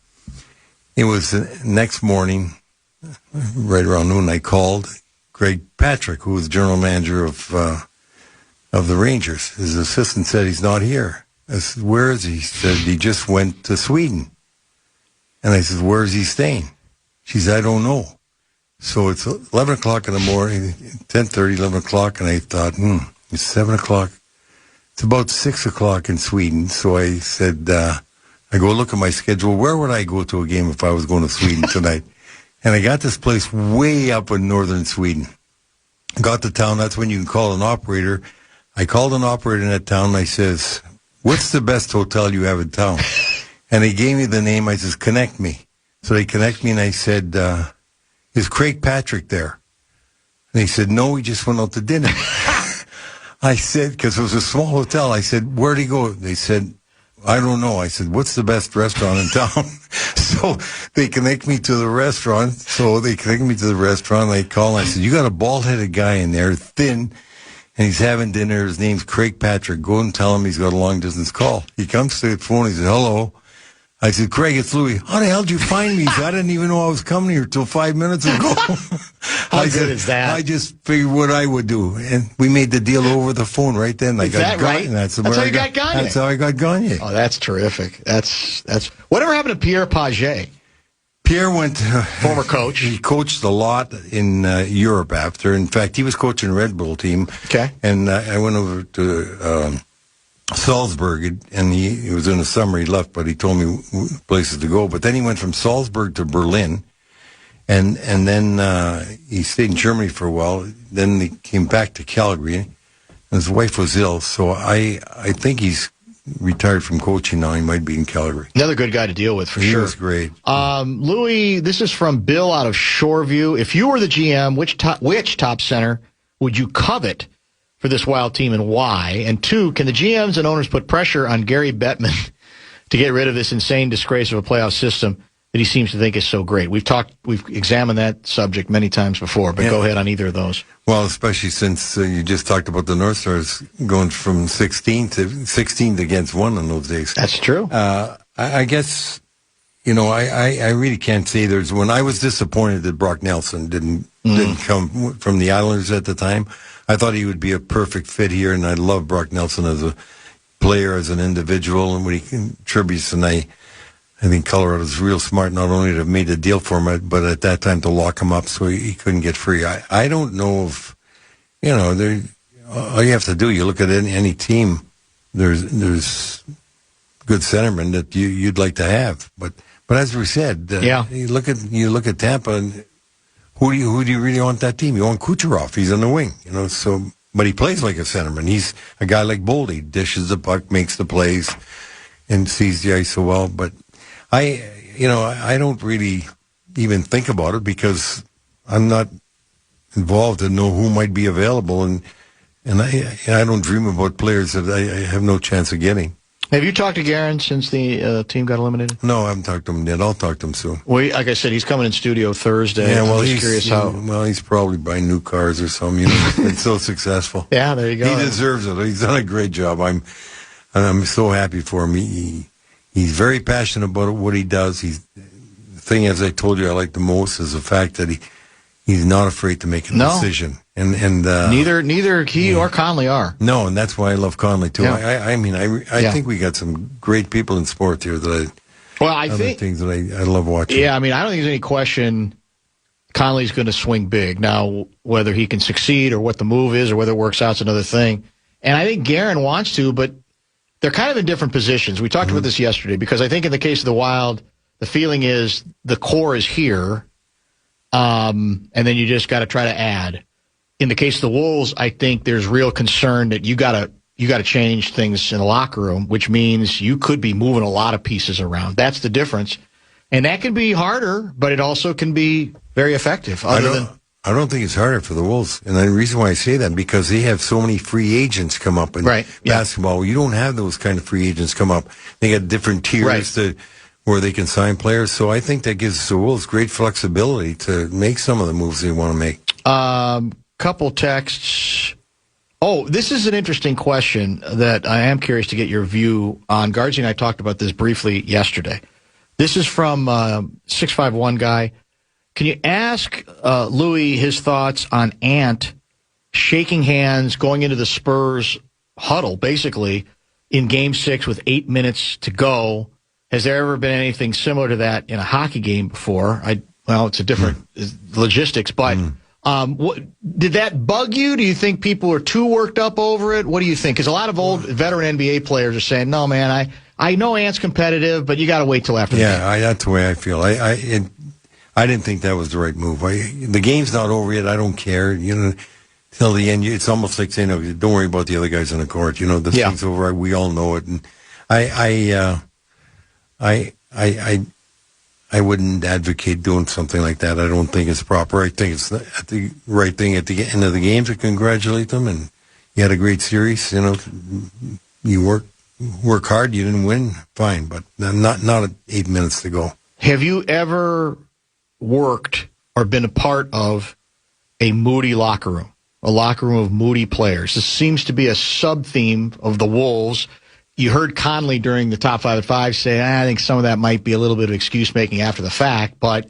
it was the next morning, right around noon, I called Greg Patrick, who was general manager of the Rangers. His assistant said, he's not here. I said, where is he? He said, he just went to Sweden. And I said, where is he staying? She said, I don't know. So it's 11 o'clock in the morning, 10:30, 11 o'clock, and I thought, it's 7 o'clock. It's about 6 o'clock in Sweden. So I said, I go look at my schedule. Where would I go to a game if I was going to Sweden tonight? And I got this place way up in northern Sweden. Got to town. That's when you can call an operator. I called an operator in that town, and I says, what's the best hotel you have in town? And they gave me the name. I says, connect me. So they connect me, and I said, is Craig Patrick there? And they said, no, he just went out to dinner. I said, because it was a small hotel, I said, where'd he go? They said, I don't know. I said, what's the best restaurant in town? So they connect me to the restaurant. They call, and I said, you got a bald-headed guy in there, thin, and he's having dinner. His name's Craig Patrick. Go and tell him he's got a long-distance call. He comes to the phone. He said, hello. I said, Craig, it's Louis. How the hell did you find me? I didn't even know I was coming here till 5 minutes ago. How good is that? I just figured what I would do. And we made the deal over the phone right then. Is that right? That's how you got Gagne. That's how I got Gagne. Oh, that's terrific. That's whatever happened to Pierre Paget? Pierre went former coach. He coached a lot in Europe after. In fact, he was coaching the Red Bull team. Okay. And I went over to Salzburg, and he was in the summer. He left, but he told me places to go. But then he went from Salzburg to Berlin, and then he stayed in Germany for a while. Then he came back to Calgary, and his wife was ill. So I think he's retired from coaching now. He might be in Calgary. Another good guy to deal with, for sure. He was great. Louis, this is from Bill out of Shoreview. If you were the GM, which top center would you covet for this Wild team, and why? And two, can the GMs and owners put pressure on Gary Bettman to get rid of this insane disgrace of a playoff system that he seems to think is so great? We've examined that subject many times before, but go ahead on either of those. Well, especially since you just talked about the North Stars going from 16 against 1 in those days. That's true. I guess, I really can't say when I was disappointed that Brock Nelson didn't come from the Islanders at the time. I thought he would be a perfect fit here, and I love Brock Nelson as a player, as an individual, and what he contributes. And I think Colorado's real smart, not only to have made a deal for him, but at that time to lock him up so he couldn't get free. I don't know if, all you have to do, you look at any team, there's good centermen that you'd like to have. But as we said, you look at Tampa, and who do you really want that team? You want Kucherov. He's on the wing, but he plays like a centerman. He's a guy like Boldy, dishes the puck, makes the plays, and sees the ice so well. But I don't really even think about it because I'm not involved to know who might be available, and I don't dream about players that I have no chance of getting. Have you talked to Guerin since the team got eliminated? No, I haven't talked to him yet. I'll talk to him soon. Well, like I said, he's coming in studio Thursday. Yeah, well, I'm just curious how. Well, he's probably buying new cars or something. He's been so successful. Yeah, there you go. He deserves it. He's done a great job. I'm so happy for him. He's very passionate about what he does. The thing, as I told you, I like the most is the fact that he's not afraid to make a decision. And neither he or Connelly are. No, and that's why I love Connelly too. Yeah. I think we got some great people in sport here I think things that I love watching. Yeah, I mean, I don't think there's any question Connelly's going to swing big. Now, whether he can succeed or what the move is or whether it works out is another thing. And I think Guerin wants to, but they're kind of in different positions. We talked about this yesterday because I think in the case of the Wild, the feeling is the core is here, and then you just got to try to add. In the case of the Wolves, I think there's real concern that you got to change things in the locker room, which means you could be moving a lot of pieces around. That's the difference. And that can be harder, but it also can be very effective. I don't think it's harder for the Wolves. And the reason why I say that, because they have so many free agents come up in basketball. You don't have those kind of free agents come up. They got different tiers where they can sign players. So I think that gives the Wolves great flexibility to make some of the moves they want to make. Couple texts. Oh, this is an interesting question that I am curious to get your view on. Gaardsy and I talked about this briefly yesterday. This is from 651 guy. Can you ask Louis his thoughts on Ant shaking hands going into the Spurs huddle, basically, in Game 6 with 8 minutes to go? Has there ever been anything similar to that in a hockey game before? It's a different logistics, but did that bug you? Do you think people are too worked up over it? What do you think? Because a lot of old veteran NBA players are saying, no, man, I know Ant's competitive, but you got to wait till after the game. Yeah, that's the way I feel. I didn't think that was the right move. The game's not over yet. I don't care. Till the end, it's almost like saying, "Oh, don't worry about the other guys on the court. The thing's over. We all know it." And I wouldn't advocate doing something like that. I don't think it's proper. I think it's the right thing at the end of the game to congratulate them. And you had a great series. You work hard. You didn't win, fine, but not at 8 minutes to go. Have you ever worked or been a part of a moody locker room, a locker room of moody players? This seems to be a sub-theme of the Wolves. You heard Connelly during the Top 5 at 5 say, I think some of that might be a little bit of excuse-making after the fact, but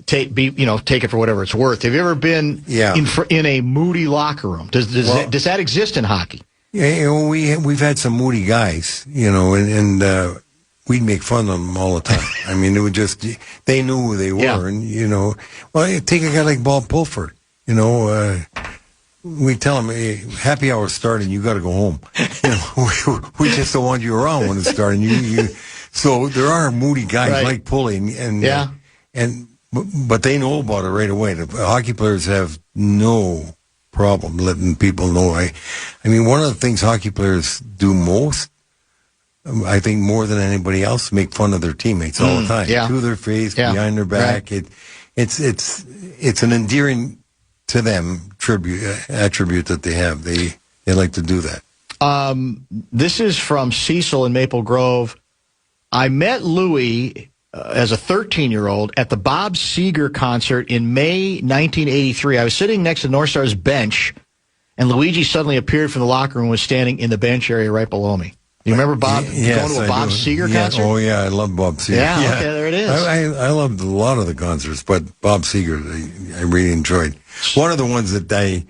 take it for whatever it's worth. Have you ever been in a moody locker room? Does that exist in hockey? Yeah, we've had some moody guys, and we'd make fun of them all the time. I mean, it would just, they knew who they were. And, take a guy like Bob Pulford, we tell him, hey, happy hour starting, you got to go home. We just don't want you around when it's starting. So there are moody guys like Pulley but they know about it right away. The hockey players have no problem letting people know. I mean, one of the things hockey players do most, I think more than anybody else, make fun of their teammates all the time. To their face, behind their back. Right. It's an endearing to them attribute that they have. They like to do that. This is from Cecil in Maple Grove. I met Louis as a 13-year-old at the Bob Seger concert in May 1983. I was sitting next to North Star's bench, and Luigi suddenly appeared from the locker room and was standing in the bench area right below me. You remember Bob going to a Bob Seger concert? Oh, yeah, I love Bob Seger. Yeah, okay, there it is. I loved a lot of the concerts, but Bob Seger, I really enjoyed. One of the ones that I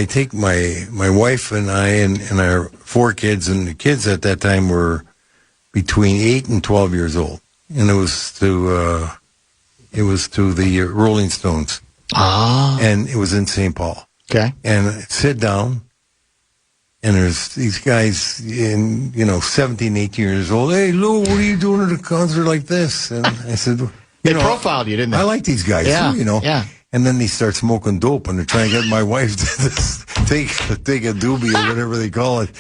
take my wife and I and our 4 kids, and the kids at that time were between 8 and 12 years old, and it was to the Rolling Stones, and it was in St. Paul. Okay, and sit down. And there's these guys in, 17, 18 years old. Hey, Lou, what are you doing at a concert like this? And I said, they profiled you, didn't they? I like these guys, too, Yeah. And then they start smoking dope, and they're trying to get my wife to take a doobie or whatever they call it.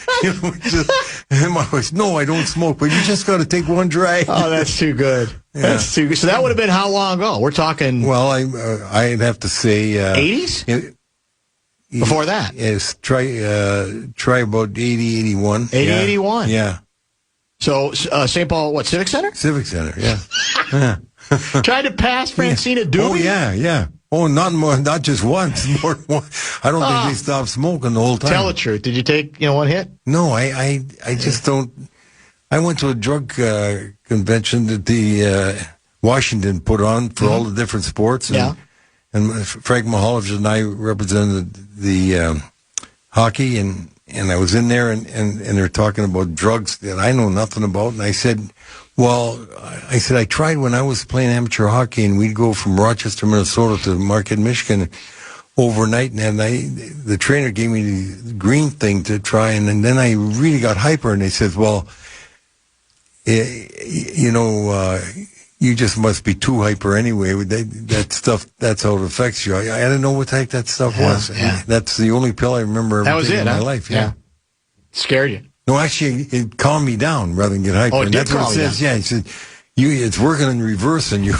And my wife's, no, I don't smoke, but you just got to take one drag. Oh, that's too good. Yeah. That's too good. So that would have been how long ago? We're talking. Well, I'd have to say 80s. Before that? Yes, try about 80, 81. 80, 81. Yeah. So, St. Paul, Civic Center? Civic Center, yeah. Tried to pass Francina Doobie? Oh, yeah. Oh, not just once. More than one. I don't think they stopped smoking the whole time. Tell the truth. Did you take, one hit? No, I just don't. I went to a drug convention that the Washington put on for all the different sports. And Frank Mahalovich and I represented the hockey, and I was in there, and they're talking about drugs that I know nothing about. And I said, I tried when I was playing amateur hockey, and we'd go from Rochester, Minnesota to Marquette, Michigan overnight, and the trainer gave me the green thing to try, and then I really got hyper, and they said, well, you just must be too hyper anyway. That stuff, that's how it affects you. I didn't know what type that stuff was. Yeah. That's the only pill I remember ever taking in my life. Yeah. Scared you? No, actually, it calmed me down rather than get hyper. Oh, and that's what it says. Yeah, it said, it's working in reverse on you.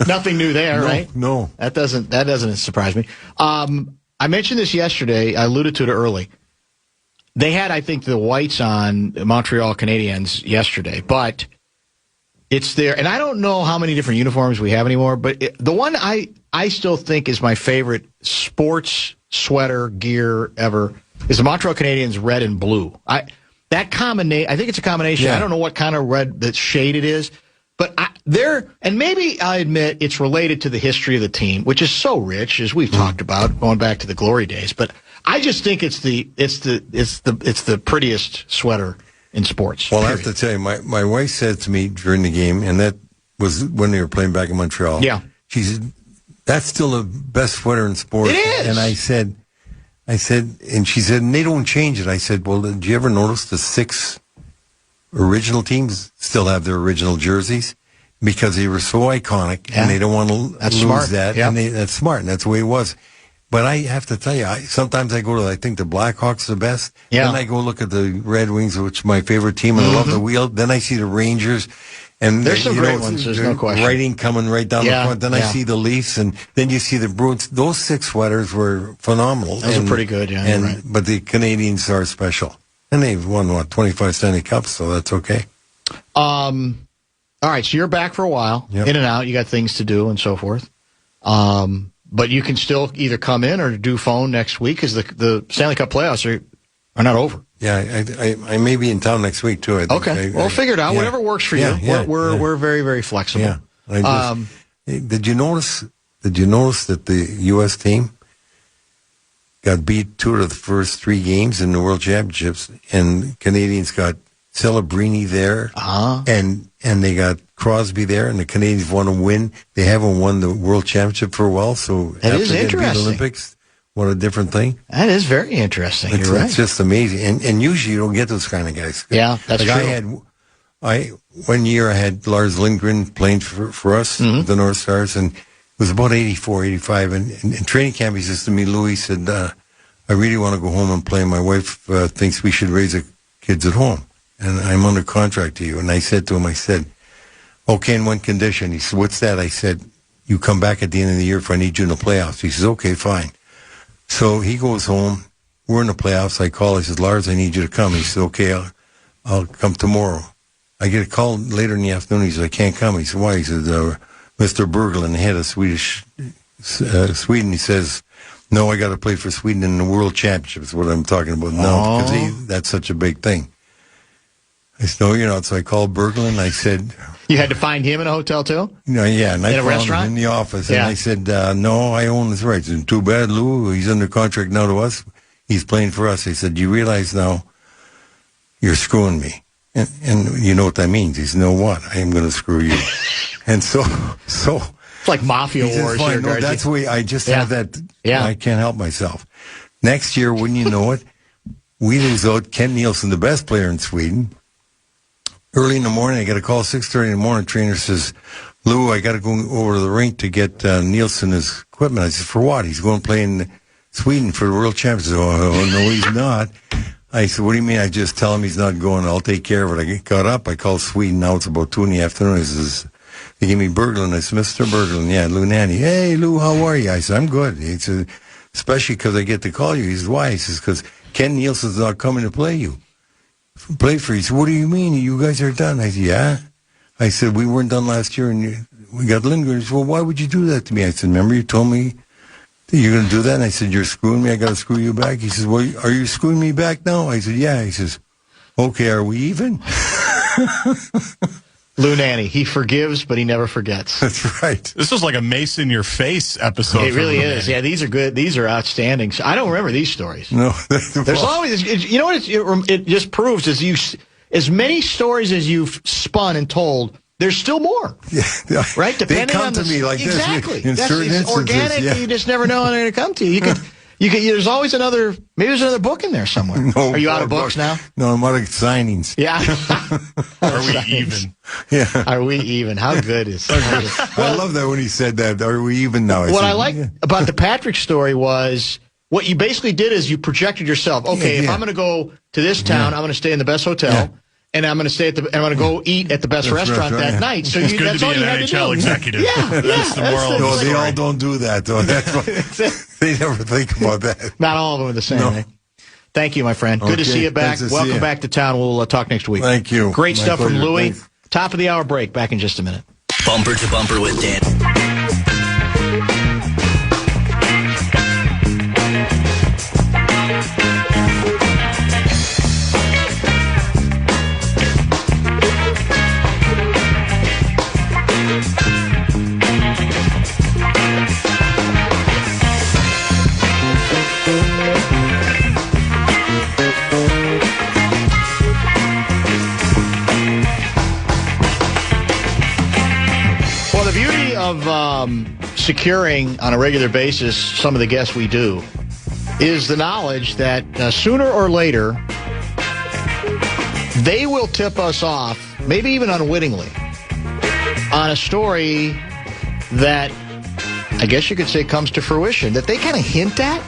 Nothing new there, right? No. That doesn't surprise me. I mentioned this yesterday. I alluded to it early. They had, I think, the whites on Montreal Canadiens yesterday, but it's there. And I don't know how many different uniforms we have anymore, but the one I still think is my favorite sports sweater gear ever is the Montreal Canadiens red and blue. I think it's a combination. Yeah. I don't know what kind of red, that shade it is, but and maybe I admit it's related to the history of the team, which is so rich, as we've talked about, going back to the glory days. But I just think it's the prettiest sweater in sports. Well, period. I have to tell you, my wife said to me during the game, and that was when they were playing back in Montreal. Yeah. She said, that's still the best sweater in sports. It is. And I said, and she said, and they don't change it. I said, well, did you ever notice the 6 original teams still have their original jerseys? Because they were so iconic, and they don't want to lose that. Yep. And that's smart, and that's the way it was. But I have to tell you, sometimes I go to, I think the Blackhawks are the best. Yeah. Then I go look at the Red Wings, which is my favorite team, and I love the wheel. Then I see the Rangers. And there's some great ones, there's no question. Writing coming right down the front. Then I see the Leafs, and then you see the Bruins. Those 6 sweaters were phenomenal. Those are pretty good, yeah. And, right. But the Canadians are special. And they've won, 25 Stanley Cups, so that's okay. All right, so you're back for a while, in and out. You got things to do and so forth. But you can still either come in or do phone next week, because the Stanley Cup playoffs are not over. Yeah, I may be in town next week too. I think. Okay, well, figure it out. Whatever works for you. We're very, very flexible. Yeah. Did you notice that the U.S. team got beat 2 of the first 3 games in the World Championships, and Canadians got Celebrini there, and they got Crosby there, and the Canadians want to win. They haven't won the World Championship for a while, so that is interesting. The Olympics, what a different thing. That is very interesting. You're right. It's just amazing, and usually you don't get those kind of guys. Yeah, that's true. One year I had Lars Lindgren playing for us, the North Stars, and it was about 84, 85, and in training camp he says to me, Louis, said, I really want to go home and play. My wife thinks we should raise the kids at home, and I'm under contract to you. And I said to him, okay, in one condition. He said, what's that? I said, you come back at the end of the year if I need you in the playoffs. He says, okay, fine. So he goes home. We're in the playoffs. I call. I said, Lars, I need you to come. He said, okay, I'll come tomorrow. I get a call later in the afternoon. He said, I can't come. He said, why? He said, Mr. Berglund, the head of Sweden, he says, no, I got to play for Sweden in the World Championship is what I'm talking about now, because that's such a big thing. I said, no, you're not. So I called Berglund. I said... You had to find him in a hotel, too? No, yeah. And in a restaurant? Him in the office. Yeah. And I said, no, I own his rights. And too bad, Lou. He's under contract now to us. He's playing for us. He said, you realize now you're screwing me. And you know what that means. He said, no, what? I am going to screw you. And so... It's like Mafia Wars here, no, that's the way I just have that. Yeah. I can't help myself. Next year, wouldn't you know it, we lose out Kent Nielsen, the best player in Sweden. Early in the morning, I got a call, 6:30 in the morning. Trainer says, Lou, I got to go over to the rink to get Nielsen his equipment. I said, for what? He's going to play in Sweden for the World Championships. Oh, no, he's not. I said, what do you mean? I just tell him he's not going. I'll take care of it. I got up. I called Sweden. Now it's about 2 in the afternoon. He says, they gave me Berglund. I said, Mr. Berglund, yeah, Lou Nanne. Hey, Lou, how are you? I said, I'm good. He said, especially because I get to call you. He says, why? He says, because Ken Nielsen's not coming to play you. Play for you. He said, what do you mean? You guys are done. I said, yeah. I said, we weren't done last year, and we got Lindgren. He said, well, why would you do that to me? I said, remember you told me that you're going to do that? And I said, you're screwing me. I got to screw you back. He says, well, are you screwing me back now? I said, yeah. He says, okay, are we even? Lou Nanne, he forgives, but he never forgets. That's right. This was like a mace in your face episode. It really is. Yeah, these are good. These are outstanding. I don't remember these stories. No. There's always, you know what it just proves is as many stories as you've spun and told, there's still more. Yeah. Right? Depending they come on to me like exactly. this. In certain it's organic. Yeah. You just never know when they're going to come to you. There's always maybe there's another book in there somewhere. No, are you out of books now? No, I'm out of signings. Yeah. Are we even? Yeah. Are we even? How good is that? I love that when he said that. Are we even now? I like about the Patrick story was what you basically did is you projected yourself. Okay, if I'm going to go to this town, I'm going to stay in the best hotel. And I'm going to stay I'm going to go eat at the best restaurant that night. So it's good to be an NHL executive. Yeah, that's the moral. No, they all don't do that, though. That's what, they never think about that. Not all of them are the same. No. Eh? Thank you, my friend. Good to see you back. Welcome back to town. We'll talk next week. Thank you. Great stuff from Louie. Thanks. Top of the hour break. Back in just a minute. Bumper to Bumper with Dan. Of securing on a regular basis some of the guests we do is the knowledge that sooner or later they will tip us off, maybe even unwittingly, on a story that I guess you could say comes to fruition, that they kind of hint at.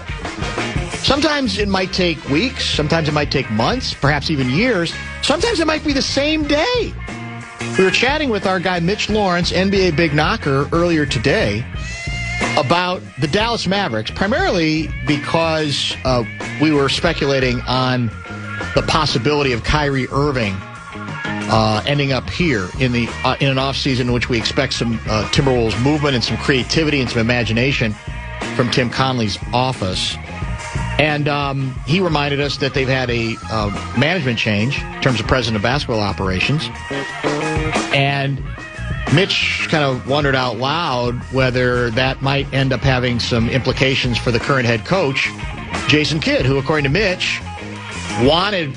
Sometimes it might take weeks, sometimes it might take months, perhaps even years. Sometimes it might be the same day. We were chatting with our guy Mitch Lawrence, NBA Big Knocker, earlier today about the Dallas Mavericks, primarily because we were speculating on the possibility of Kyrie Irving ending up here in an offseason in which we expect some Timberwolves movement and some creativity and some imagination from Tim Connelly's office. And he reminded us that they've had a management change in terms of president of basketball operations. And Mitch kind of wondered out loud whether that might end up having some implications for the current head coach, Jason Kidd, who, according to Mitch, wanted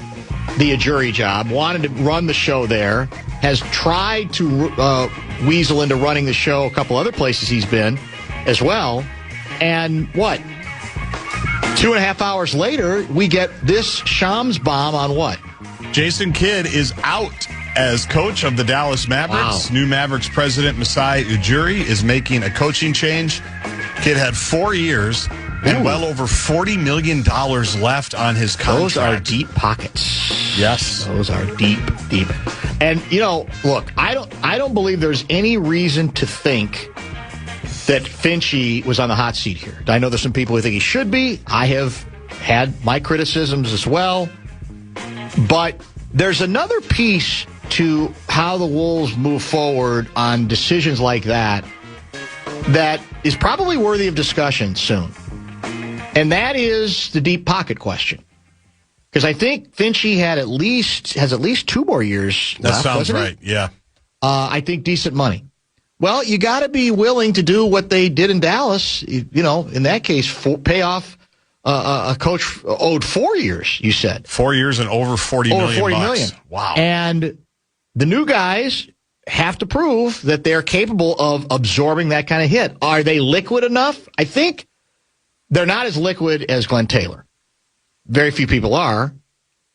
the jury job, wanted to run the show there, has tried to weasel into running the show a couple other places he's been as well. And what? 2.5 hours later, we get this Shams bomb on what? Jason Kidd is out as coach of the Dallas Mavericks. Wow. New Mavericks president Masai Ujiri is making a coaching change. Kidd had 4 years and well over $40 million left on his contract. Those are deep pockets. Yes. Those are deep, deep. And, look, I don't believe there's any reason to think that Finchie was on the hot seat here. I know there's some people who think he should be. I have had my criticisms as well. But there's another piece to how the Wolves move forward on decisions like that is probably worthy of discussion soon. And that is the deep pocket question. Because I think Finchie has at least 2 more years left. That sounds right, yeah. I think decent money. Well, you got to be willing to do what they did in Dallas. In that case, pay off a coach owed 4 years, you said. 4 years and over $40 million. Over $40 million. Wow. And the new guys have to prove that they're capable of absorbing that kind of hit. Are they liquid enough? I think they're not as liquid as Glenn Taylor. Very few people are.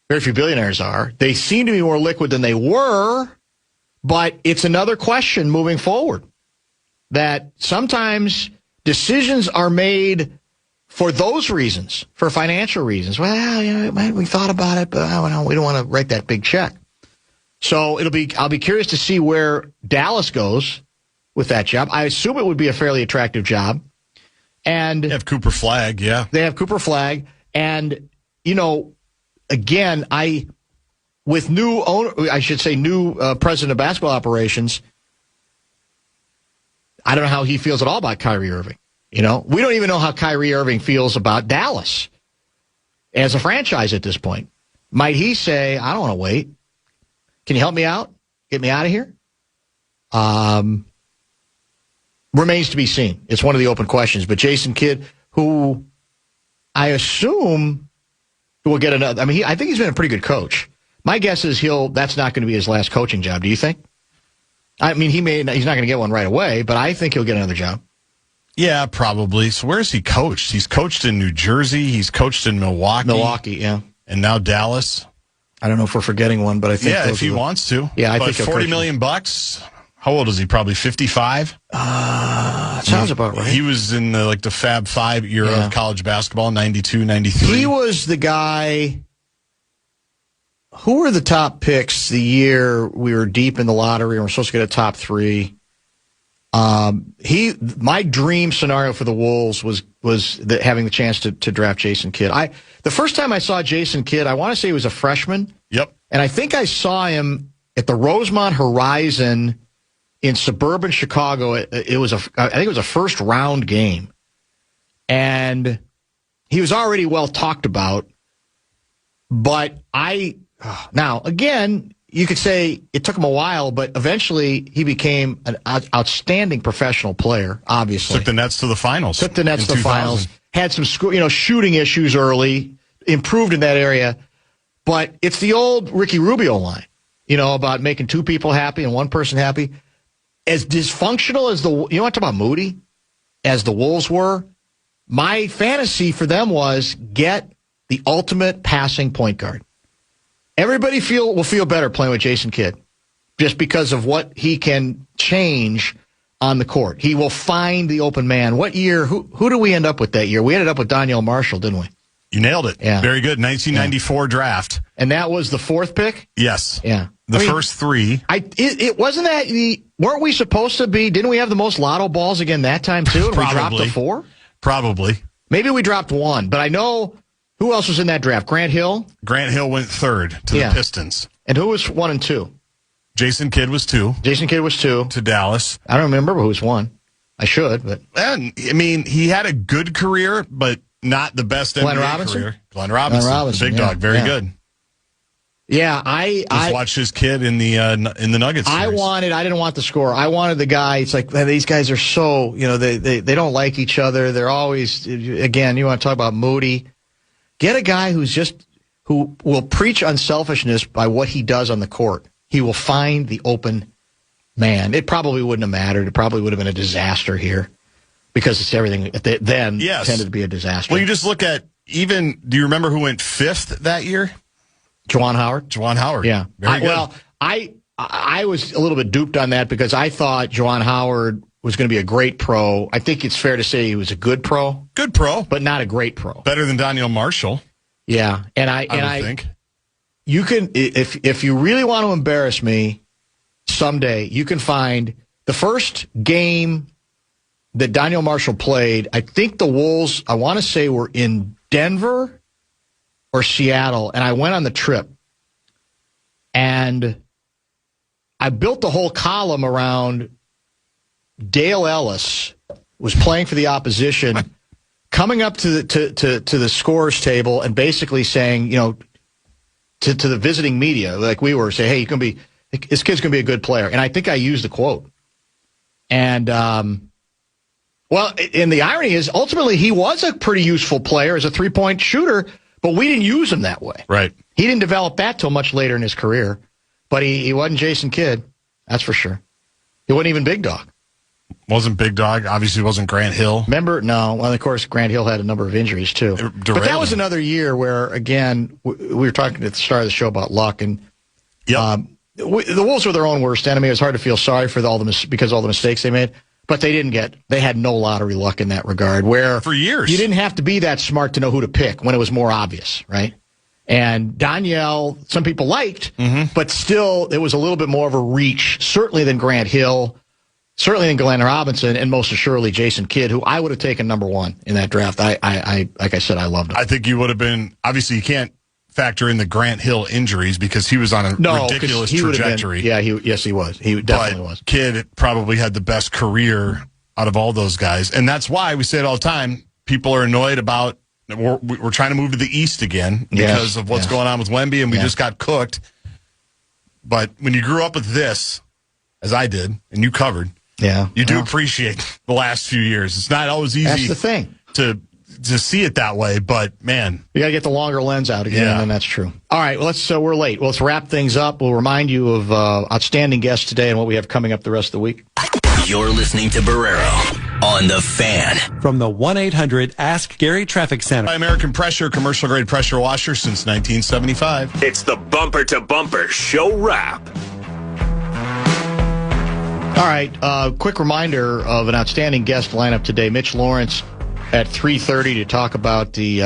Very few billionaires are. They seem to be more liquid than they were, but it's another question moving forward that sometimes decisions are made for those reasons, for financial reasons. Well, we thought about it, but we don't want to write that big check. So I'll be curious to see where Dallas goes with that job. I assume it would be a fairly attractive job. And they have Cooper Flagg, yeah. They have Cooper Flagg. And, again, with new president of basketball operations, I don't know how he feels at all about Kyrie Irving. We don't even know how Kyrie Irving feels about Dallas as a franchise at this point. Might he say, I don't want to wait? Can you help me out? Get me out of here? Remains to be seen. It's one of the open questions. But Jason Kidd, who I assume will get another. I mean, I think he's been a pretty good coach. My guess is that's not going to be his last coaching job. Do you think? I mean, he's not going to get one right away, but I think he'll get another job. Yeah, probably. So where's he coached? He's coached in New Jersey. He's coached in Milwaukee. Milwaukee, yeah. And now Dallas. I don't know if we're forgetting one, but I think if he wants to. Yeah, I think he'll $40 million bucks. How old is he? Probably 55. Sounds about right. He was in the Fab Five era of college basketball, 92, 93. He was the guy. Who were the top picks the year we were deep in the lottery and we're supposed to get a top 3? My dream scenario for the Wolves was having the chance to draft Jason Kidd. The first time I saw Jason Kidd, I want to say he was a freshman. Yep. And I think I saw him at the Rosemont Horizon in suburban Chicago. I think it was a first round game. And he was already well talked about. But now again, you could say it took him a while, but eventually he became an outstanding professional player, obviously. Took the Nets to the finals. Had some shooting issues early, improved in that area. But it's the old Ricky Rubio line, about making 2 people happy and 1 person happy. As dysfunctional as want to talk about Moody, as the Wolves were, my fantasy for them was get the ultimate passing point guard. Everybody will feel better playing with Jason Kidd just because of what he can change on the court. He will find the open man. What year? Who do we end up with that year? We ended up with Donyell Marshall, didn't we? You nailed it. Yeah. Very good. 1994 draft. And that was the 4th pick? Yes. Yeah. First 3. It wasn't that weren't we supposed to be? Didn't we have the most lotto balls again that time too? And we dropped to 4? Probably. Maybe we dropped 1, but I know who else was in that draft? Grant Hill? Grant Hill went 3rd to the Pistons. And who was 1 and 2? Jason Kidd was 2. Jason Kidd was 2. To Dallas. I don't remember who was 1. I should, but. And, I mean, he had a good career, but not the best NBA career. Glenn Robinson. The big dog. Very good. Yeah, I watched his kid in the Nuggets series. I didn't want the score. I wanted the guy. It's like, man, these guys are so, they don't like each other. They're always, again, you want to talk about Moody. Get a guy who will preach unselfishness by what he does on the court. He will find the open man. It probably wouldn't have mattered. It probably would have been a disaster here because it's everything then tended to be a disaster. Well, you just look at do you remember who went 5th that year? Juwan Howard. Yeah. Very good. Well, I was a little bit duped on that because I thought Juwan Howard was going to be a great pro. I think it's fair to say he was a good pro. Good pro. But not a great pro. Better than Donyell Marshall. Yeah. And I think. You can, if you really want to embarrass me someday, you can find the first game that Donyell Marshall played. I think the Wolves, I want to say, were in Denver or Seattle, and I went on the trip. And I built the whole column around Dale Ellis was playing for the opposition, coming up to the scorers table and basically saying, to the visiting media, like we were, say, hey, this kid's gonna be a good player. And I think I used the quote. And and the irony is, ultimately, he was a pretty useful player as a 3-point shooter, but we didn't use him that way. Right. He didn't develop that till much later in his career. But he wasn't Jason Kidd, that's for sure. He wasn't even Big Dog. Wasn't Big Dog. Obviously wasn't Grant Hill. Remember? No. Well, of course, Grant Hill had a number of injuries, too. But that was another year where, again, we were talking at the start of the show about luck. And the Wolves were their own worst enemy. It was hard to feel sorry for because of all the mistakes they made. But they had no lottery luck in that regard. Where for years you didn't have to be that smart to know who to pick when it was more obvious, right? And Donyell, some people liked, but still it was a little bit more of a reach, certainly than Grant Hill, certainly than Glenn Robinson, and most assuredly Jason Kidd, who I would have taken number 1 in that draft. I like I said, I loved him. I think you would have been. Obviously, you can't factor in the Grant Hill injuries because he was on a ridiculous trajectory. Yes, he was. He definitely was. Kidd probably had the best career out of all those guys, and that's why we say it all the time. People are annoyed about we're trying to move to the East again because of what's going on with Wemby, and we just got cooked. But when you grew up with this, as I did, and you covered, you do appreciate the last few years. It's not always easy. That's the thing. To see it that way, but man, you got to get the longer lens out again, and that's true. All right, well, we're late. Well, let's wrap things up. We'll remind you of outstanding guests today and what we have coming up the rest of the week. You're listening to Barrero on The Fan. From the 1-800 Ask Gary Traffic Center. American Pressure, commercial-grade pressure washer since 1975. It's the Bumper to Bumper Show Wrap. All right, quick reminder of an outstanding guest lineup today. Mitch Lawrence at 3:30 to talk about the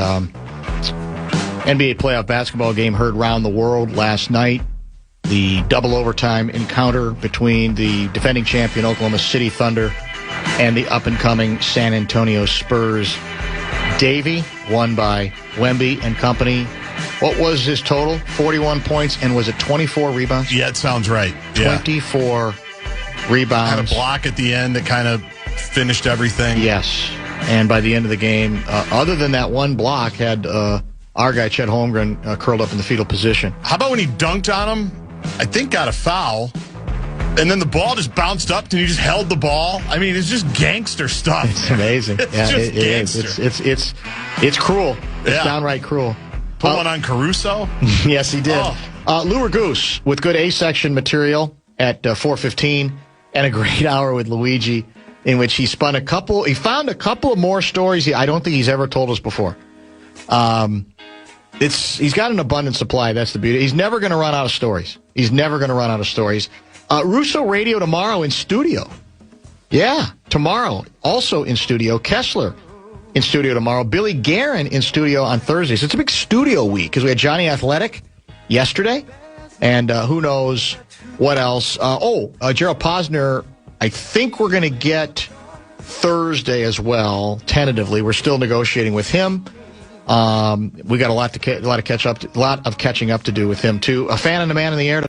NBA playoff basketball game heard round the world last night. The double overtime encounter between the defending champion Oklahoma City Thunder and the up-and-coming San Antonio Spurs. Davey won by Wemby and company. What was his total? 41 points, and was it 24 rebounds? Yeah, it sounds right. 24 rebounds. Had a block at the end that kind of finished everything. Yes. And by the end of the game, other than that one block, had our guy, Chet Holmgren, curled up in the fetal position. How about when he dunked on him? I think got a foul. And then the ball just bounced up and he just held the ball. I mean, it's just gangster stuff. It's amazing. It's just gangster. It's cruel. It's downright cruel. Put one on Caruso? Yes, he did. Lure Goose with good A-section material at 4:15 and a great hour with Luigi, in which he found a couple of more stories I don't think he's ever told us before. He's got an abundant supply. That's the beauty. He's never going to run out of stories. Russo Radio tomorrow in studio. Yeah, tomorrow. Also in studio. Kessler in studio tomorrow. Billy Guerin in studio on Thursday. So it's a big studio week because we had Johnny Athletic yesterday. And who knows what else. Gerald Posner, I think we're going to get Thursday as well, tentatively. We're still negotiating with him. We got a lot of catching up to do with him, too. A fan and a man in the air.